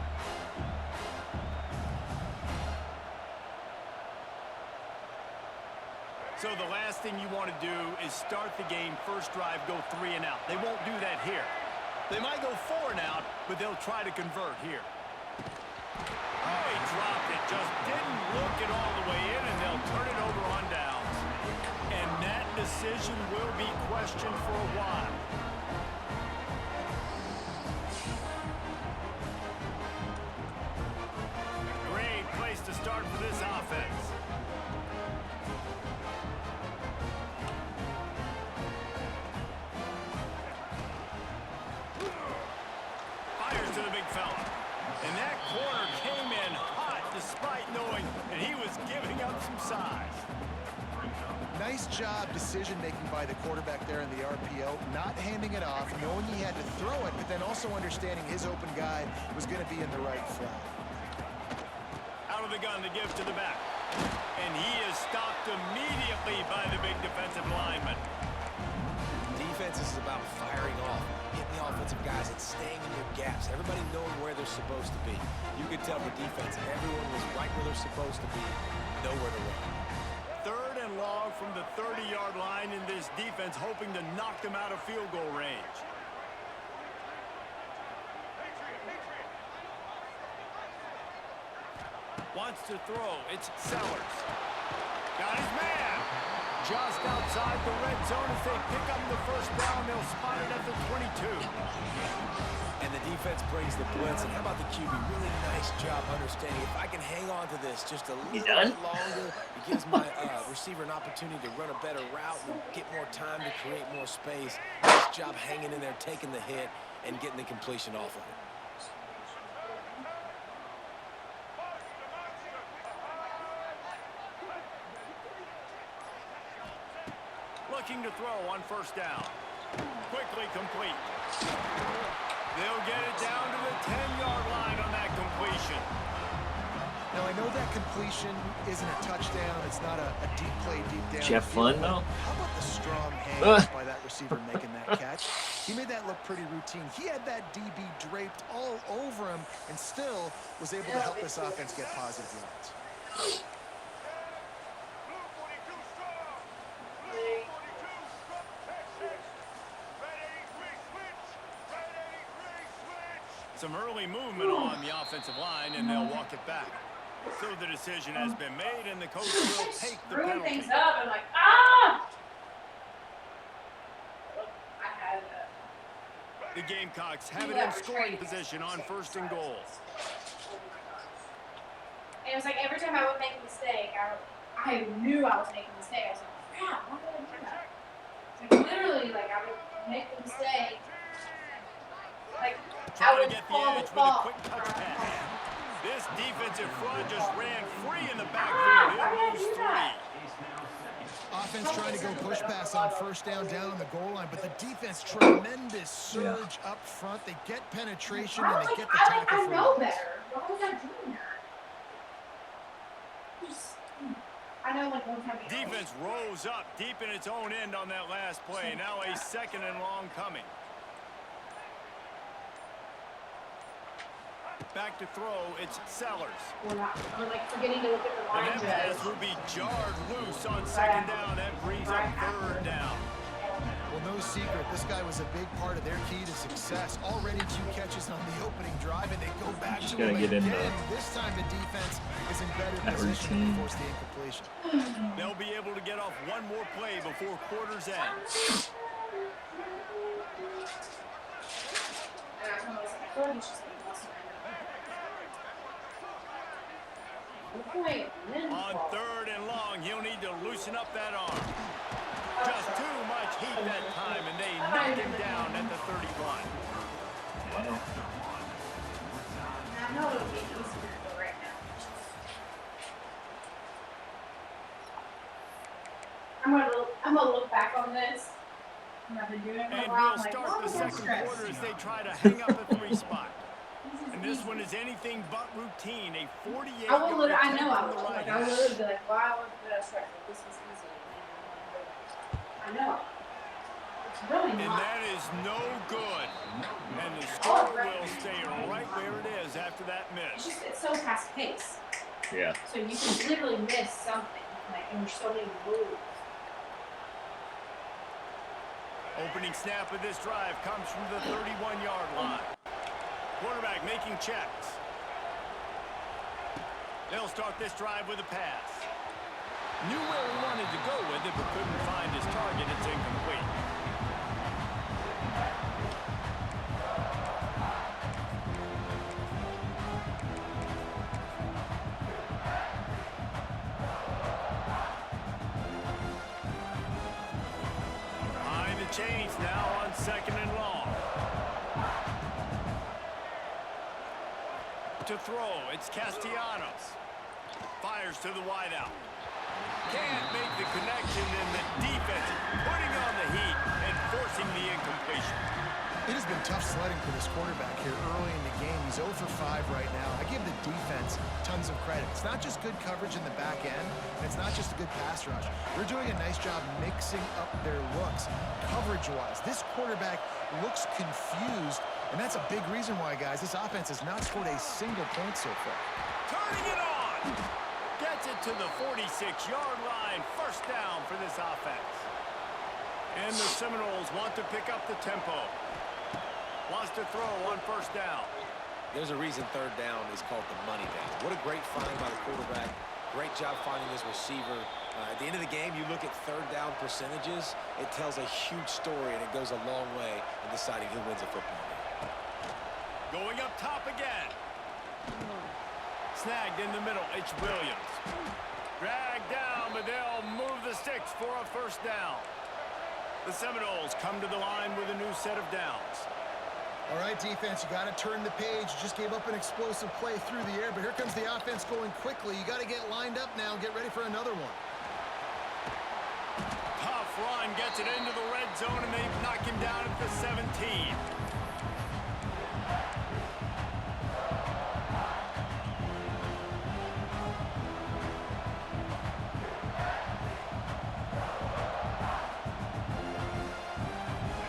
So the last thing you want to do is start the game, first drive, go 3 and out. They won't do that here. They might go 4 and out, but they'll try to convert here. Oh, he dropped it. Just didn't look it all the way in, and they'll turn it over on downs. And that decision will be questioned for a while. Great place to start for this offense. Fires to the big fella. And that corner came in hot despite knowing that he was giving up some size. Nice job decision-making by the quarterback there in the RPO, not handing it off, knowing he had to throw it, but then also understanding his open guy was going to be in the right flat. Out of the gun to give to the back. And he is stopped immediately by the big defensive lineman. Defense is about firing off, hitting the offensive guys and staying in their gaps. Everybody knowing where they're supposed to be. You could tell the defense, everyone was right where they're supposed to be, nowhere to run. 3rd and long from the 30-yard line in this defense, hoping to knock them out of field goal range. Wants to throw. It's Sellers. Got his man. Just outside the red zone as they pick up the first down. They'll spot it at the 22. And the defense brings the blitz. And how about the QB? Really nice job understanding. If I can hang on to this just a little bit longer, it gives my receiver an opportunity to run a better route and get more time to create more space. Nice job hanging in there, taking the hit, and getting the completion off of it. Looking to throw on 1st down. Quickly complete. They'll get it down to the 10-yard line on that completion. Now, I know that completion isn't a touchdown. It's not a deep play, deep down. Did you have fun, though? How about the strong hands by that receiver making that catch? He made that look pretty routine. He had that DB draped all over him and still was able to help this offense get positive yards. Some early movement on the offensive line, and they'll walk it back. So the decision has been made, and the coach will take the Screwing penalty. things up. I'm like, ah! I had The Gamecocks have it in scoring position on 1st and goal. And it was like every time I would make a mistake, I knew I was making a mistake. I was like, crap, why did I do that? It's like literally, like I would make a mistake. Like I Trying would to get the fall edge with a fall. quick touch pass. This defensive front just ran free in the backfield. He'll lose 3. Offense trying to go push pass on 1st down on the goal line, but the defense tremendous surge up front. They get penetration and they get the tackle I for know loss. better. Why was I doing that? I know like one time. Defense rose up deep in its own end on that last play. Now a 2nd and long coming. Back to throw, it's Sellers. We're like forgetting to look at the And line that judge. pass will be jarred loose on 2nd down. That brings up 3rd down. Well, no secret, this guy was a big part of their key to success. Already 2 catches on the opening drive, and they go back Just to him gotta get in again. This time the defense is in better that position routine. to force the incompletion. They'll be able to get off one more play before quarter's end. And I feel like it's just like, On 3rd and long, he'll need to loosen up that arm. Just too much heat that time, and they knock him down at the 31. I know it'll be easier right now. I'm gonna look back on this. I've been doing it for a And while. we'll I'm start like, the oh, I'm second stressed. quarter as they try to hang up a 3 spot. And this Easy. one is anything but routine. A 48 I will literally, I attempt know I from the would. right Like, I hash. would literally be like, why would I stress? Like, this is easy. I know. It's really And not. that is no good. And the score will stay right where it is after that It's miss. just, it's so fast paced. Yeah. So you can literally miss something. Like, and there's so many rules. Opening snap of this drive comes from the 31-yard line. Quarterback making checks. They'll start this drive with a pass. Knew where he wanted to go with it, but couldn't find his target. It's incomplete. Behind the chains now on 2nd and long. To throw, it's Castellanos. Fires to the wideout. Can't make the connection, and the defense putting on the heat and forcing the incompletion. It has been tough sledding for this quarterback here early in the game. He's 0 for 5 right now. I give the defense tons of credit. It's not just good coverage in the back end, and it's not just a good pass rush. They're doing a nice job mixing up their looks coverage-wise. This quarterback looks confused, and that's a big reason why, guys, this offense has not scored a single point so far. Turning it on. Gets it to the 46-yard line. First down for this offense. And the Seminoles want to pick up the tempo. Wants to throw on 1st down. There's a reason 3rd down is called the money down. What a great find by the quarterback. Great job finding his receiver. At the end of the game, you look at 3rd down percentages. It tells a huge story, and it goes a long way in deciding who wins a football game. Going up top again. Snagged in the middle. It's Williams. Dragged down, but they'll move the sticks for a 1st down. The Seminoles come to the line with a new set of downs. All right, defense, you got to turn the page. You just gave up an explosive play through the air, but here comes the offense going quickly. You got to get lined up now and get ready for another one. Tough run, gets it into the red zone, and they knock him down at the 17.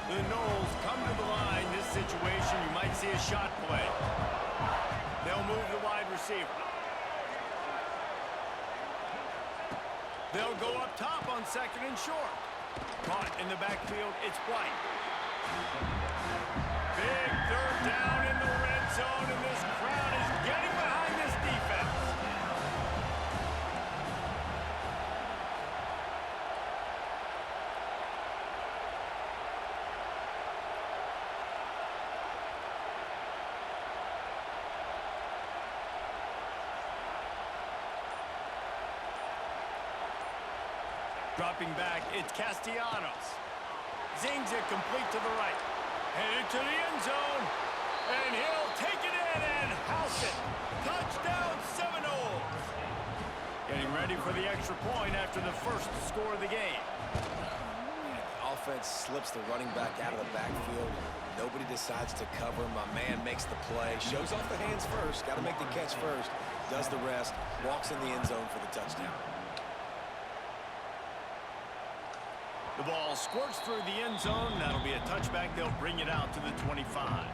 The Noles come to the line. This situation, you might see a shot play. They'll move the wide receiver. They'll go up top on 2nd and short. Caught in the backfield, it's White. Big 3rd down in the red zone, and this crowd is getting behind this defense. Dropping back, it's Castellanos. Zings it complete to the right. Headed to the end zone. And he'll take it in and house it. Touchdown Seminoles. Getting ready for the extra point after the first score of the game. Offense slips the running back out of the backfield. Nobody decides to cover. My man makes the play. Shows off the hands first. Got to make the catch first. Does the rest. Walks in the end zone for the touchdown. The ball squirts through the end zone. That'll be a touchback. They'll bring it out to the 25.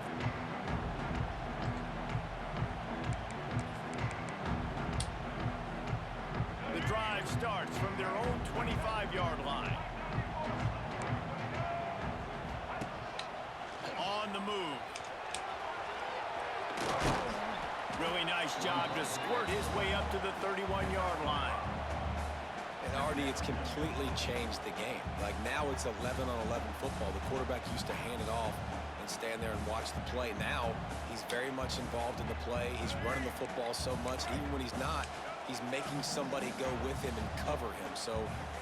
The drive starts from their own 25-yard line. On the move. Really nice job to squirt his way up to the 31-yard line. And already it's completely changed the game. Like now it's 11-on-11 football. The quarterback used to hand it off and stand there and watch the play. Now he's very much involved in the play. He's running the football so much. Even when he's not, he's making somebody go with him and cover him. So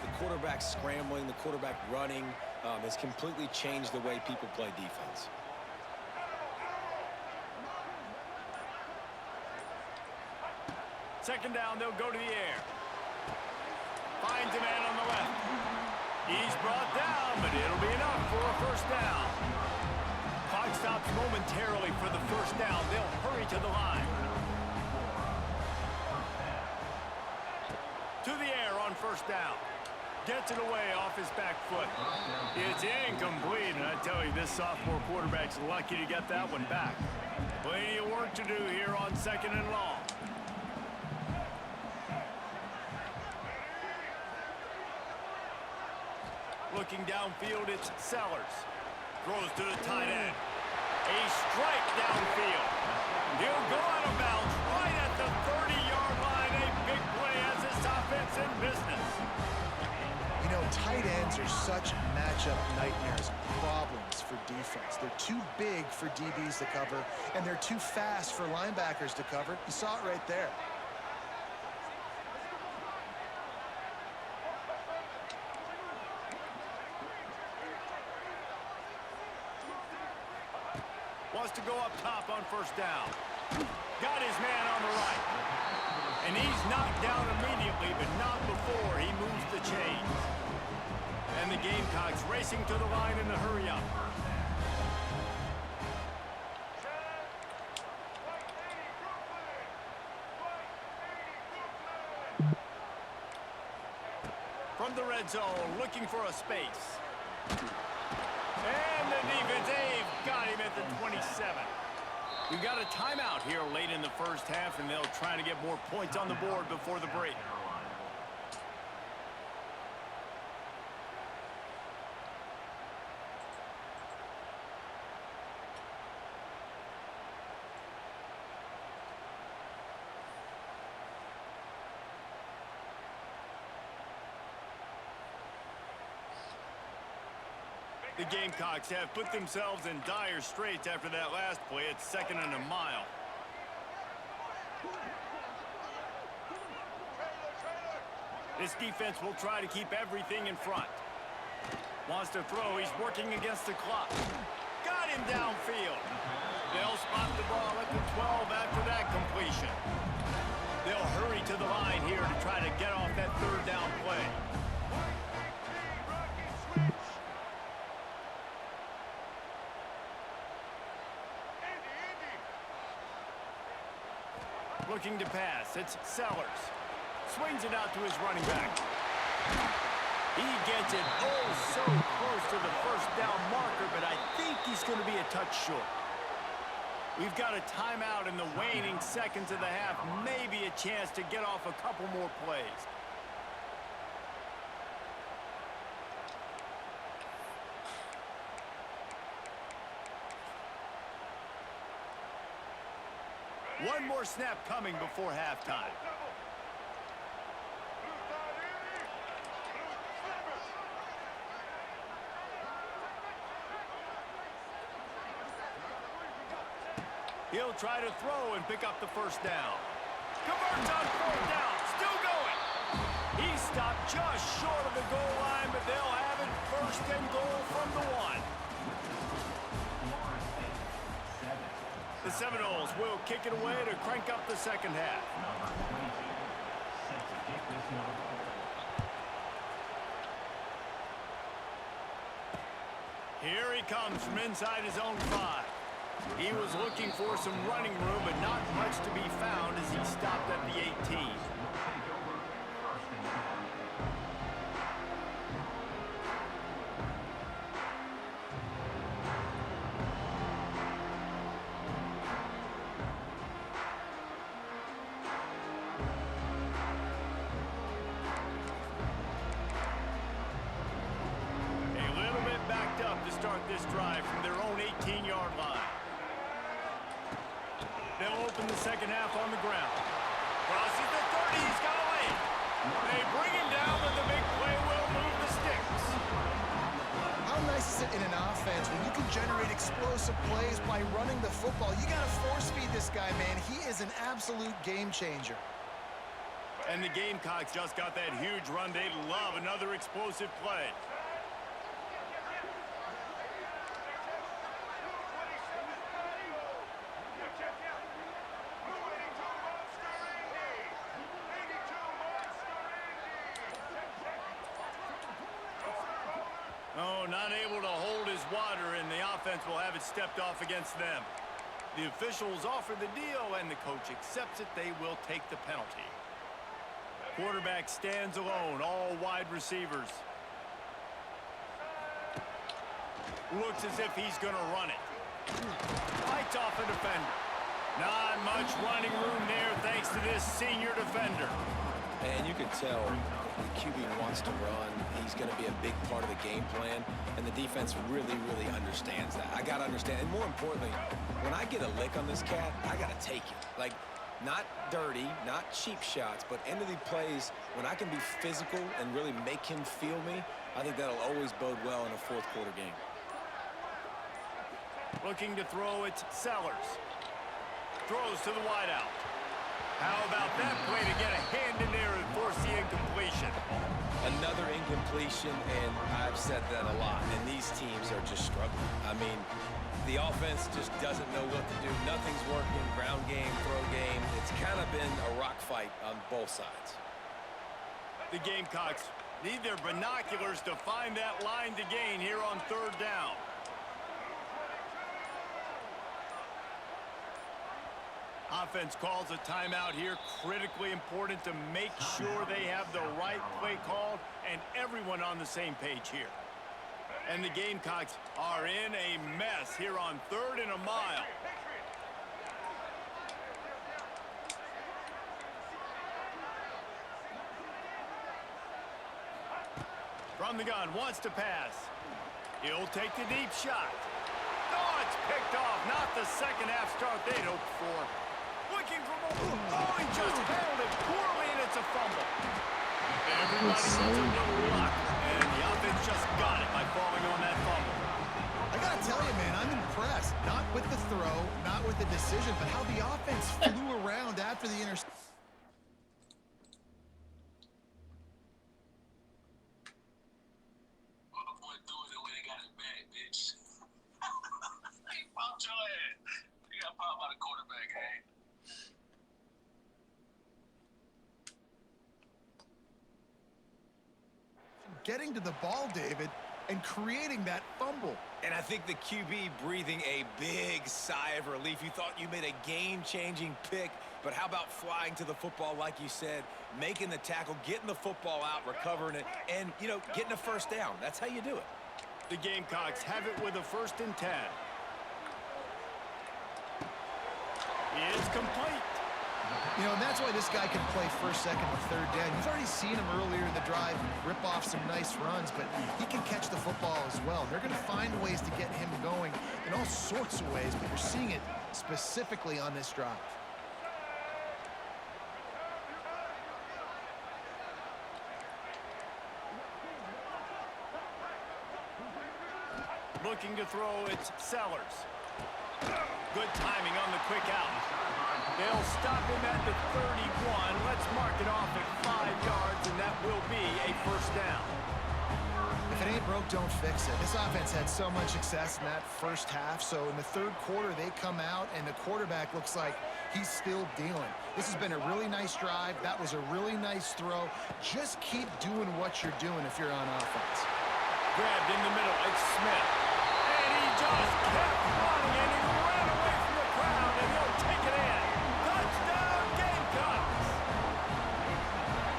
the quarterback scrambling, the quarterback running has completely changed the way people play defense. Second down, they'll go to the air. Finds a man on the left. He's brought down, but it'll be enough for a first down. Clock stops momentarily for the first down. They'll hurry to the line. To the air on first down. Gets it away off his back foot. It's incomplete, and I tell you, this sophomore quarterback's lucky to get that one back. Plenty of work to do here on second and long. Looking downfield, it's Sellers. Throws to the tight end. A strike downfield. He'll go out of bounds right at the 30-yard line. A big play as this offense in business. You know, tight ends are such matchup nightmares, problems for defense. They're too big for DBs to cover, and they're too fast for linebackers to cover. You saw it right there. Wants to go up top on first down. Got his man on the right. And he's knocked down immediately, but not before he moves the chains. And the Gamecocks racing to the line in the hurry up. From the red zone, looking for a space. And the defense, they've got him at the 27. We've got a timeout here late in the first half, and they'll try to get more points on the board before the break. The Gamecocks have put themselves in dire straits after that last play. It's second and a mile. This defense will try to keep everything in front. Wants to throw. He's working against the clock. Got him downfield. They'll spot the ball at the 12 after that completion. They'll hurry to the line here to try to get off that third down play. Looking to pass, it's Sellers. Swings it out to his running back. He gets it oh so close to the first down marker, but I think he's going to be a touch short. We've got a timeout in the waning seconds of the half, maybe a chance to get off a couple more plays. One more snap coming before halftime. He'll try to throw and pick up the first down. Converts on fourth down. Still going. He stopped just short of the goal line, but they'll have it first and goal from the one. The Seminoles will kick it away to crank up the second half. Here he comes from inside his own 5. He was looking for some running room, but not much to be found as he stopped at the 18. This drive from their own 18-yard line. They'll open the second half on the ground. Crosses the 30, he's got away. They bring him down, but the big play will move the sticks. How nice is it in an offense when you can generate explosive plays by running the football? You got to force feed this guy, man. He is an absolute game changer. And the Gamecocks just got that huge run. They love another explosive play. Oh, not able to hold his water, and the offense will have it stepped off against them. The officials offer the deal, and the coach accepts it. They will take the penalty. Quarterback stands alone, all wide receivers. Looks as if he's going to run it. Fights off a defender. Not much running room there thanks to this senior defender. And you can tell the QB wants to run. He's going to be a big part of the game plan, and the defense really, really understands that. I got to understand, and more importantly, when I get a lick on this cat, I got to take it. Like, not dirty, not cheap shots, but end of the plays, when I can be physical and really make him feel me, I think that'll always bode well in a fourth quarter game. Looking to throw, it's Sellers. Throws to the wideout. How about that play to get a hand in there and force the incompletion? Another incompletion, and I've said that a lot, and these teams are just struggling. I mean, the offense just doesn't know what to do. Nothing's working. Ground game, throw game. It's kind of been a rock fight on both sides. The Gamecocks need their binoculars to find that line to gain here on third down. Offense calls a timeout here. Critically important to make sure they have the right play called and everyone on the same page here. And the Gamecocks are in a mess here on 3rd and a mile. From the gun, wants to pass. He'll take the deep shot. Oh, it's picked off. Not the second half start they'd hoped for. Looking for more. Oh, he just handled it poorly, and it's a fumble. Everybody needs a little luck, and the offense just got it by falling on that fumble. I gotta tell you, man, I'm impressed. Not with the throw, not with the decision, but how the offense flew around after the interception. Getting to the ball, David, and creating that fumble. And I think the QB breathing a big sigh of relief. You thought you made a game-changing pick, but how about flying to the football, like you said, making the tackle, getting the football out, recovering it, and, you know, getting a first down. That's how you do it. The Gamecocks have it with a 1st and 10. It's complete. You know, and that's why this guy can play 1st, 2nd, or 3rd down. You've already seen him earlier in the drive rip off some nice runs, but he can catch the football as well. They're going to find ways to get him going in all sorts of ways, but you're seeing it specifically on this drive. Looking to throw, it's Sellers. Good timing on the quick out. They'll stop him at the 31. Let's mark it off at 5 yards, and that will be a 1st down. If it ain't broke, don't fix it. This offense had so much success in that 1st half, so in the 3rd quarter, they come out, and the quarterback looks like he's still dealing. This has been a really nice drive. That was a really nice throw. Just keep doing what you're doing if you're on offense. Grabbed in the middle, it's Smith. And he just kept running, and he ran away from the crowd, and he'll take it in. Touchdown, Gamecocks!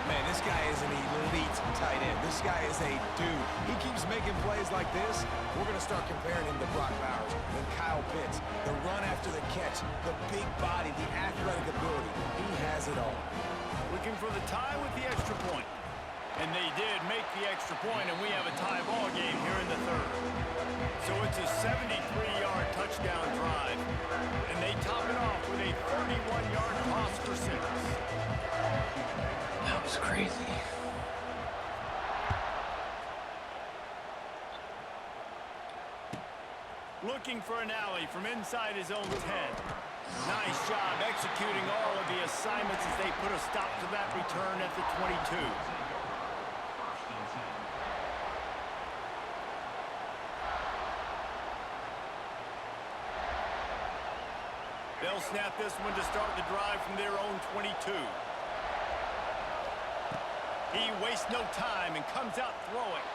Man, this guy is an elite tight end. This guy is a dude. He keeps making plays like this. We're going to start comparing him to Brock Bowers and Kyle Pitts. The run after the catch, the big body, the athletic ability. He has it all. Looking for the tie with the extra point. And they did make the extra point, and we have a tie ball game here in the 3rd. So it's a 73-yard touchdown drive, and they top it off with a 31-yard toss for 6. That was crazy. Looking for an alley from inside his own 10. Nice job executing all of the assignments as they put a stop to that return at the 22. They'll snap this one to start the drive from their own 22. He wastes no time and comes out throwing.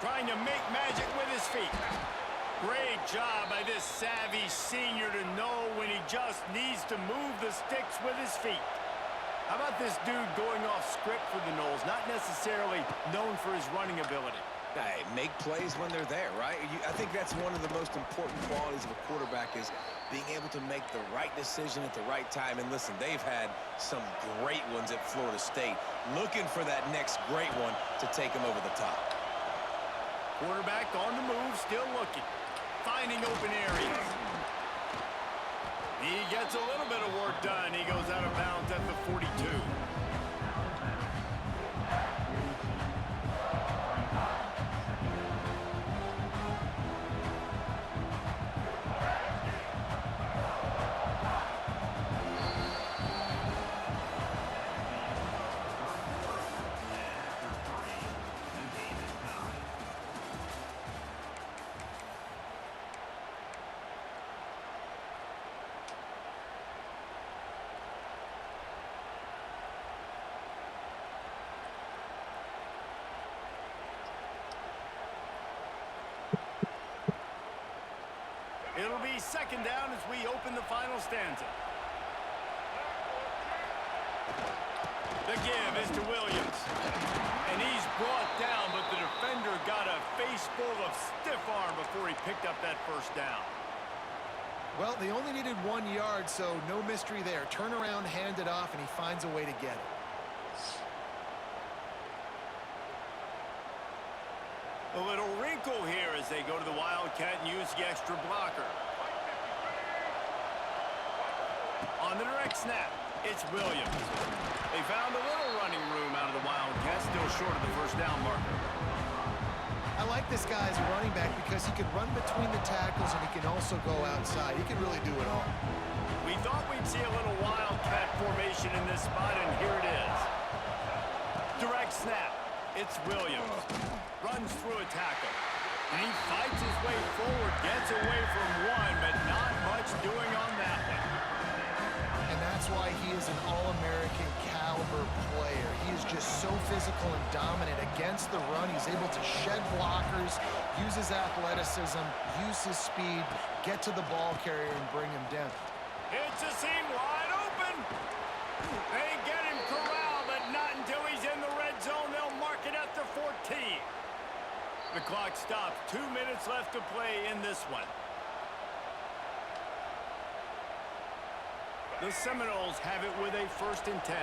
Trying to make magic with his feet. Great job by this savvy senior to know when he just needs to move the sticks with his feet. How about this dude going off script for the Noles, not necessarily known for his running ability? Hey, make plays when they're there, right? I think that's one of the most important qualities of a quarterback is being able to make the right decision at the right time. And listen, they've had some great ones at Florida State. Looking for that next great one to take them over the top. Quarterback on the move, still looking. Finding open areas. He gets a little bit of work done. He goes out of bounds at the 42. It'll be second down as we open the final stanza. The give is to Williams. And he's brought down, but the defender got a face full of stiff arm before he picked up that first down. Well, they only needed 1 yard, so no mystery there. Turn around, hand it off, and he finds a way to get it. A little wrinkle here as they go to the Wildcat and use the extra blocker. On the direct snap, it's Williams. They found a little running room out of the Wildcat, still short of the first down marker. I like this guy as a running back because he can run between the tackles and he can also go outside. He can really do it all. We thought we'd see a little Wildcat formation in this spot, and here it is. Direct snap. It's Williams. Runs through a tackle. And he fights his way forward, gets away from one, but not much doing on that one. And that's why he is an All-American caliber player. He is just so physical and dominant against the run. He's able to shed blockers, use his athleticism, use his speed, get to the ball carrier and bring him down. It's a seam wide open. They get him corralled, but not until he's in the red zone. They'll mark it at the 14. The clock stops. 2 minutes left to play in this one. The Seminoles have it with a 1st and 10.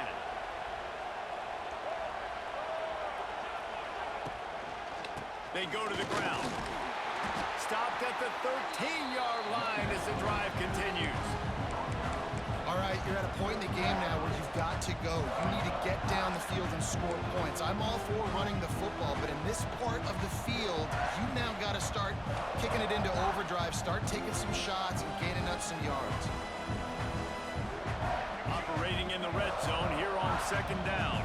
They go to the ground. Stopped at the 13-yard line as the drive continues. All right, you're at a point in the game now where you've got to go. You need to get down the field and score points. I'm all for running the football, but in this part of the field, you now got to start kicking it into overdrive, start taking some shots and gaining up some yards. Operating in the red zone here on 2nd down.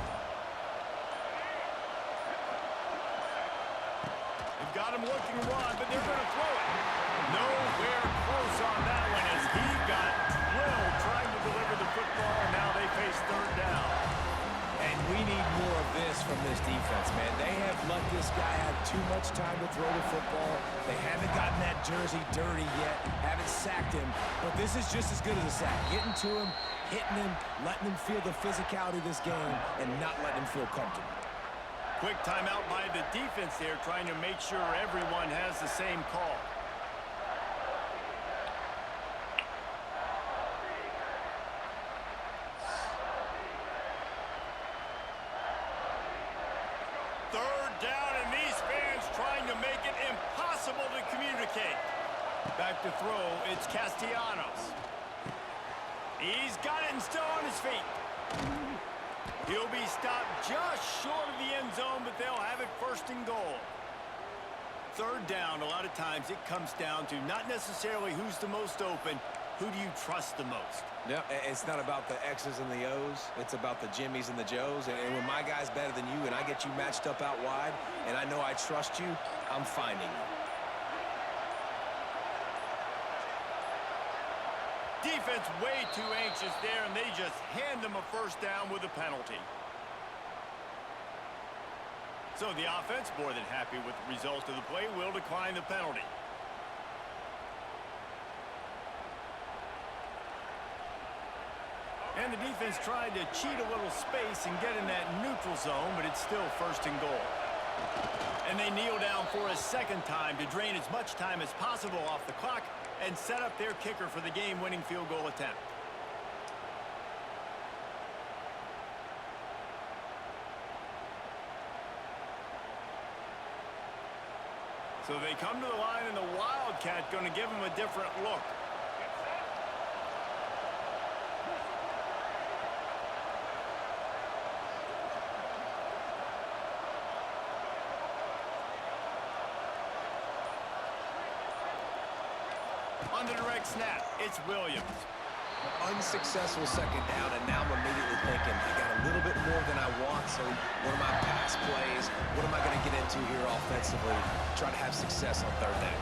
They've got him looking to run, but they're going to throw it. Nowhere close on that one as he got drilled trying to deliver the football, and now they face 3rd down. And we need more of this from this defense, man. They have let this guy have too much time to throw the football. They haven't gotten that jersey dirty yet, haven't sacked him, but this is just as good as a sack. Getting to him, hitting him, letting him feel the physicality of this game, and not letting him feel comfortable. Quick timeout by the defense there, trying to make sure everyone has the same call. Third down, and these fans trying to make it impossible to communicate. Back to throw, it's Castellanos. He's got it and still on his feet. He'll be stopped just short of the end zone, but they'll have it 1st and goal. 3rd down, a lot of times it comes down to not necessarily who's the most open, Who do you trust the most? No, it's not about the X's and the O's. It's about the Jimmys and the Joes. And when my guy's better than you and I get you matched up out wide and I know I trust you, I'm finding you. Defense way too anxious there, and they just hand them a first down with a penalty. So the offense, more than happy with the result of the play, will decline the penalty. And the defense tried to cheat a little space and get in that neutral zone, but it's still first and goal. And they kneel down for a second time to drain as much time as possible off the clock and set up their kicker for the game-winning field goal attempt. So they come to the line, and the Wildcat going to give them a different look. On the direct snap, it's Williams. Unsuccessful second down, and now I'm immediately thinking, I got a little bit more than I want, so what are my pass plays? What am I going to get into here offensively? Try to have success on third down.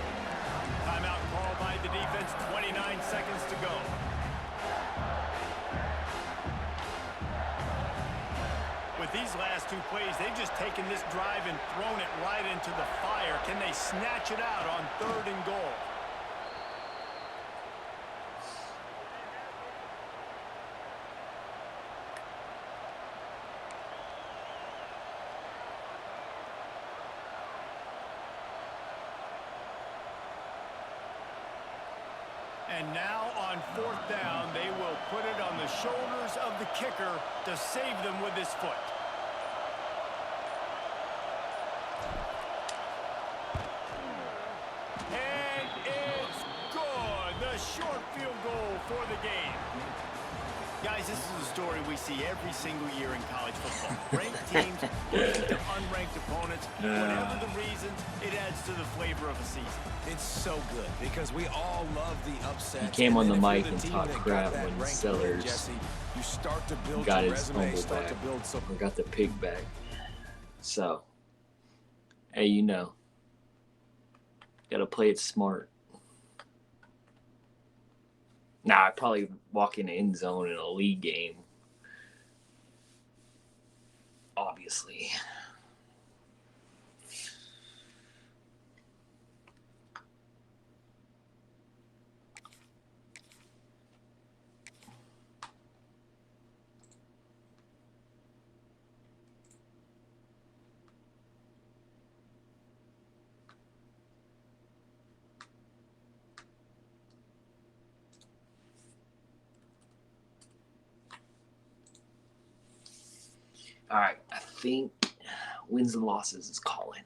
Timeout called by the defense, 29 seconds to go. With these last two plays, they've just taken this drive and thrown it right into the fire. Can they snatch it out on third and goal? And now on fourth down, they will put it on the shoulders of the kicker to save them with his foot. And it's good. The short field goal for the game. Guys, this is a story we see every single year in college football. Ranked teams losing to unranked opponents. Whatever the reasons, it adds to the flavor of a season. It's so good because we all love the upsets. He came on the if you're mic and team talked that crap got that when ranked Sellers Jesse, you start to build got your his resume, fumble start back, to build some. or got the pig back. So, hey, you know, gotta play it smart. Nah, I probably walk in the end zone in a league game. Obviously. All right, I think wins and losses is calling.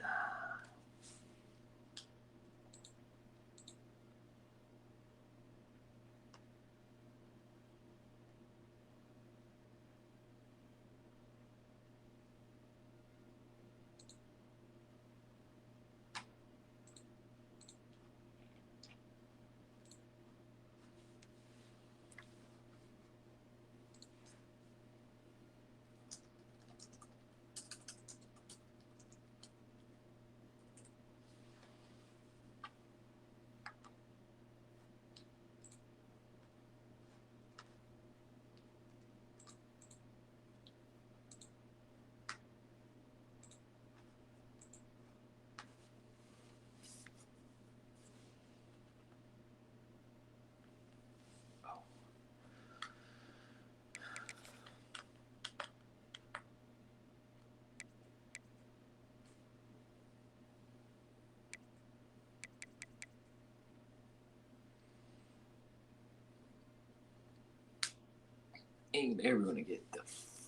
Ain't ever gonna get the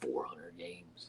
400 games.